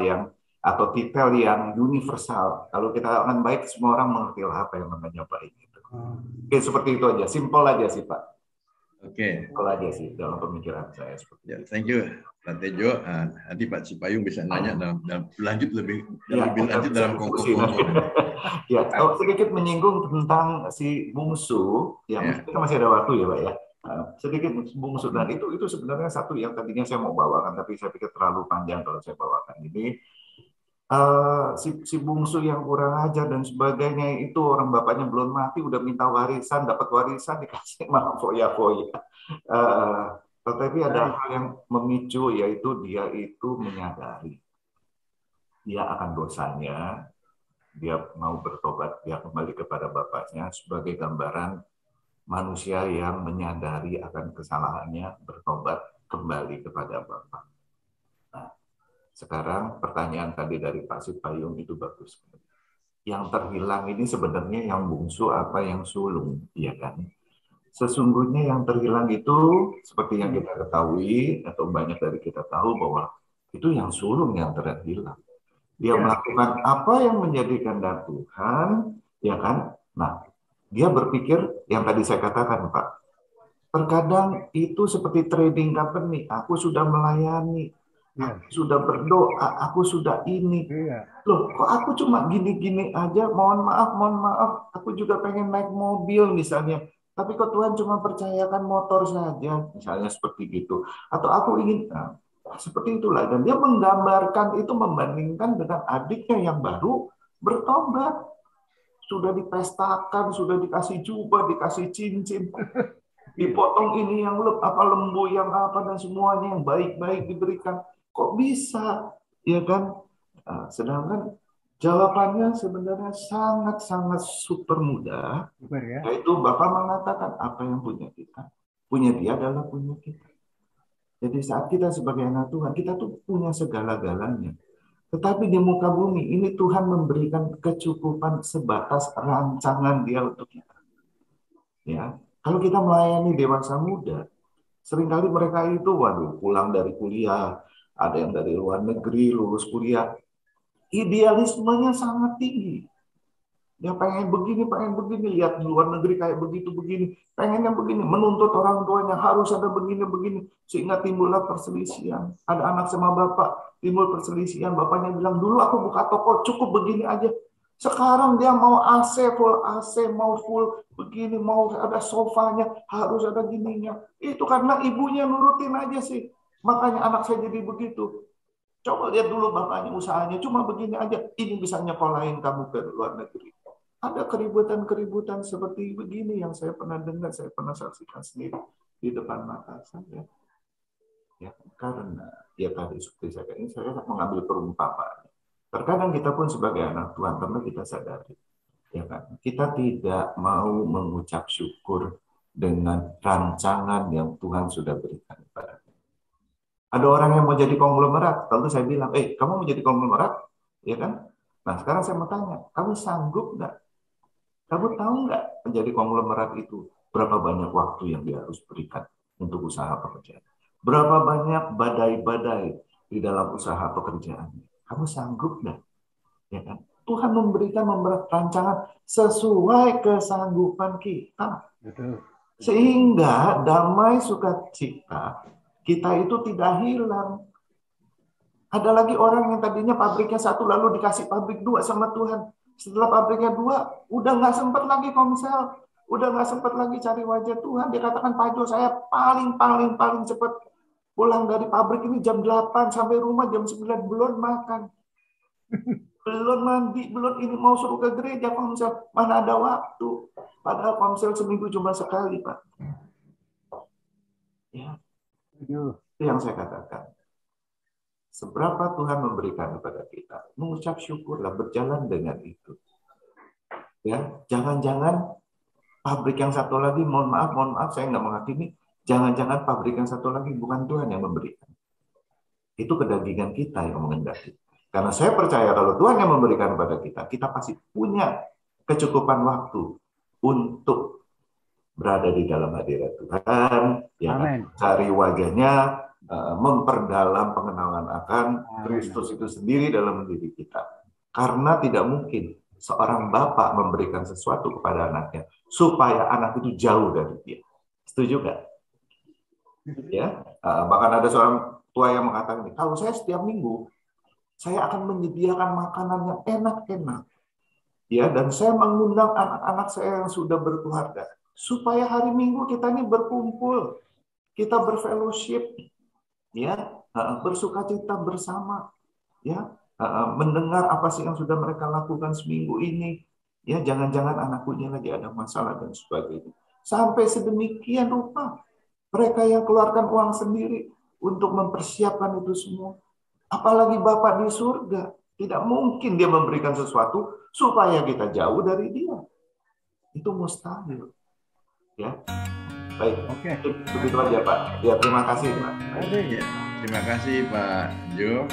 atau titel yang universal. Kalau kita akan baik, semua orang mengerti apa yang namanya baik. Gitu. Oke, seperti itu aja. Simple aja sih, Pak. Oke. Simple aja sih dalam pemikiran saya. Ya, thank you, Pak Tejo. Nanti Pak Sipayung bisa nanya lebih lanjut dalam kompon. Ya, kalau sedikit menyinggung tentang si bungsu, ya kita masih ada waktu ya, Pak ya. Sedikit bungsu, dan itu sebenarnya satu yang tadinya saya mau bawakan, tapi saya pikir terlalu panjang kalau saya bawakan ini. Si bungsu yang kurang ajar dan sebagainya itu orang bapaknya belum mati udah minta warisan, dapat warisan dikasih malah foya-foya. Tetapi ada hal yang memicu, yaitu dia itu menyadari dia akan dosanya, dia mau bertobat, dia kembali kepada bapaknya sebagai gambaran manusia yang menyadari akan kesalahannya, bertobat kembali kepada bapak. Sekarang pertanyaan tadi dari Pak Sipayung itu bagus. Yang terhilang ini sebenarnya yang bungsu apa yang sulung, ya kan? Sesungguhnya yang terhilang itu seperti yang kita ketahui atau banyak dari kita tahu bahwa itu yang sulung yang terhilang. Dia melakukan apa yang menjadi kehendak Tuhan, ya kan? Nah, dia berpikir yang tadi saya katakan, Pak. Terkadang itu seperti trading company. Aku sudah melayani. Aku sudah berdoa, aku sudah ini. Loh, kok aku cuma gini-gini aja? Mohon maaf. Aku juga pengen naik mobil misalnya. Tapi kok Tuhan cuma percayakan motor saja, misalnya seperti gitu. Atau aku ingin, seperti itulah. Dan dia menggambarkan itu, membandingkan dengan adiknya yang baru bertobat. Sudah dipestakan, sudah dikasih jubah, dikasih cincin. Dipotong ini yang lembu, yang apa, dan semuanya yang baik-baik diberikan. Kok bisa, ya kan? Sedangkan jawabannya sebenarnya sangat-sangat super mudah. Yaitu Bapak mengatakan apa yang punya kita, punya dia adalah punya kita. Jadi saat kita sebagai anak Tuhan, kita tuh punya segala-galanya. Tetapi di muka bumi ini Tuhan memberikan kecukupan sebatas rancangan Dia untuk kita. Ya, kalau kita melayani dewasa muda, seringkali mereka itu, waduh, pulang dari kuliah, ada yang dari luar negeri, lulus kuliah, idealismenya sangat tinggi. Dia pengen begini, lihat di luar negeri kayak begitu, begini, pengennya begini, menuntut orang tuanya harus ada begini, sehingga timbullah perselisihan. Ada anak sama bapak, timbul perselisihan, bapaknya bilang, dulu aku buka toko, cukup begini aja. Sekarang dia mau AC, mau full begini, mau ada sofanya, harus ada gininya. Itu karena ibunya nurutin aja sih. Makanya anak saya jadi begitu. Coba lihat dulu bapaknya usahanya, cuma begini aja. Ini bisa nyekolahin kamu ke luar negeri. Ada keributan-keributan seperti begini yang saya pernah dengar, saya pernah saksikan sendiri di depan mata saya. Ya, karena ya tadi seperti saya mengambil perumpamaan. Terkadang kita pun sebagai anak Tuhan, karena kita sadari, ya kan, kita tidak mau mengucap syukur dengan rancangan yang Tuhan sudah berikan kepada kita. Ada orang yang mau jadi konglomerat, lalu saya bilang, kamu mau jadi konglomerat, ya kan? Nah sekarang saya mau tanya, kamu sanggup nggak? Kamu tahu nggak menjadi konglomerat itu berapa banyak waktu yang dia harus berikan untuk usaha pekerjaan? Berapa banyak badai-badai di dalam usaha pekerjaan? Kamu sanggup nggak? Ya kan? Tuhan memberikan rancangan sesuai kesanggupan kita. Betul. Sehingga damai sukacita kita itu tidak hilang. Ada lagi orang yang tadinya pabriknya 1 lalu dikasih pabrik 2 sama Tuhan. Setelah pabriknya 2, udah nggak sempat lagi komsel, udah nggak sempat lagi cari wajah Tuhan. Dia katakan, Pak Jo, saya paling cepat pulang dari pabrik ini jam 8 sampai rumah jam 9 belum makan, belum mandi, belum ini mau suruh ke gereja komsel, mana ada waktu. Padahal komsel seminggu cuma sekali, Pak. Ya, itu yang saya katakan. Seberapa Tuhan memberikan kepada kita, mengucap syukurlah, berjalan dengan itu. Ya, jangan-jangan pabrik yang satu lagi, mohon maaf, saya nggak menghakimi, jangan-jangan pabrik yang satu lagi bukan Tuhan yang memberikan. Itu kedagingan kita yang mengendaki. Karena saya percaya kalau Tuhan yang memberikan kepada kita, kita pasti punya kecukupan waktu untuk berada di dalam hadirat Tuhan, ya, cari wajahnya, memperdalam pengenalan akan Kristus itu sendiri dalam diri kita. Karena tidak mungkin seorang bapak memberikan sesuatu kepada anaknya supaya anak itu jauh dari dia. Setuju nggak? Ya, bahkan ada seorang tua yang mengatakan, kalau saya setiap minggu saya akan menyediakan makanan yang enak-enak, ya, dan saya mengundang anak-anak saya yang sudah berkeluarga supaya hari Minggu kita ini berkumpul, kita berfellowship, ya, bersukacita bersama, ya, mendengar apa sih yang sudah mereka lakukan seminggu ini, ya, jangan-jangan anaknya lagi ada masalah dan sebagainya. Sampai sedemikian rupa mereka yang keluarkan uang sendiri untuk mempersiapkan itu semua. Apalagi Bapa di surga, tidak mungkin dia memberikan sesuatu supaya kita jauh dari dia. Itu mustahil. Ya. Baik, begitu aja Pak. Ya, terima kasih Pak. Ya, terima kasih Pak Jo.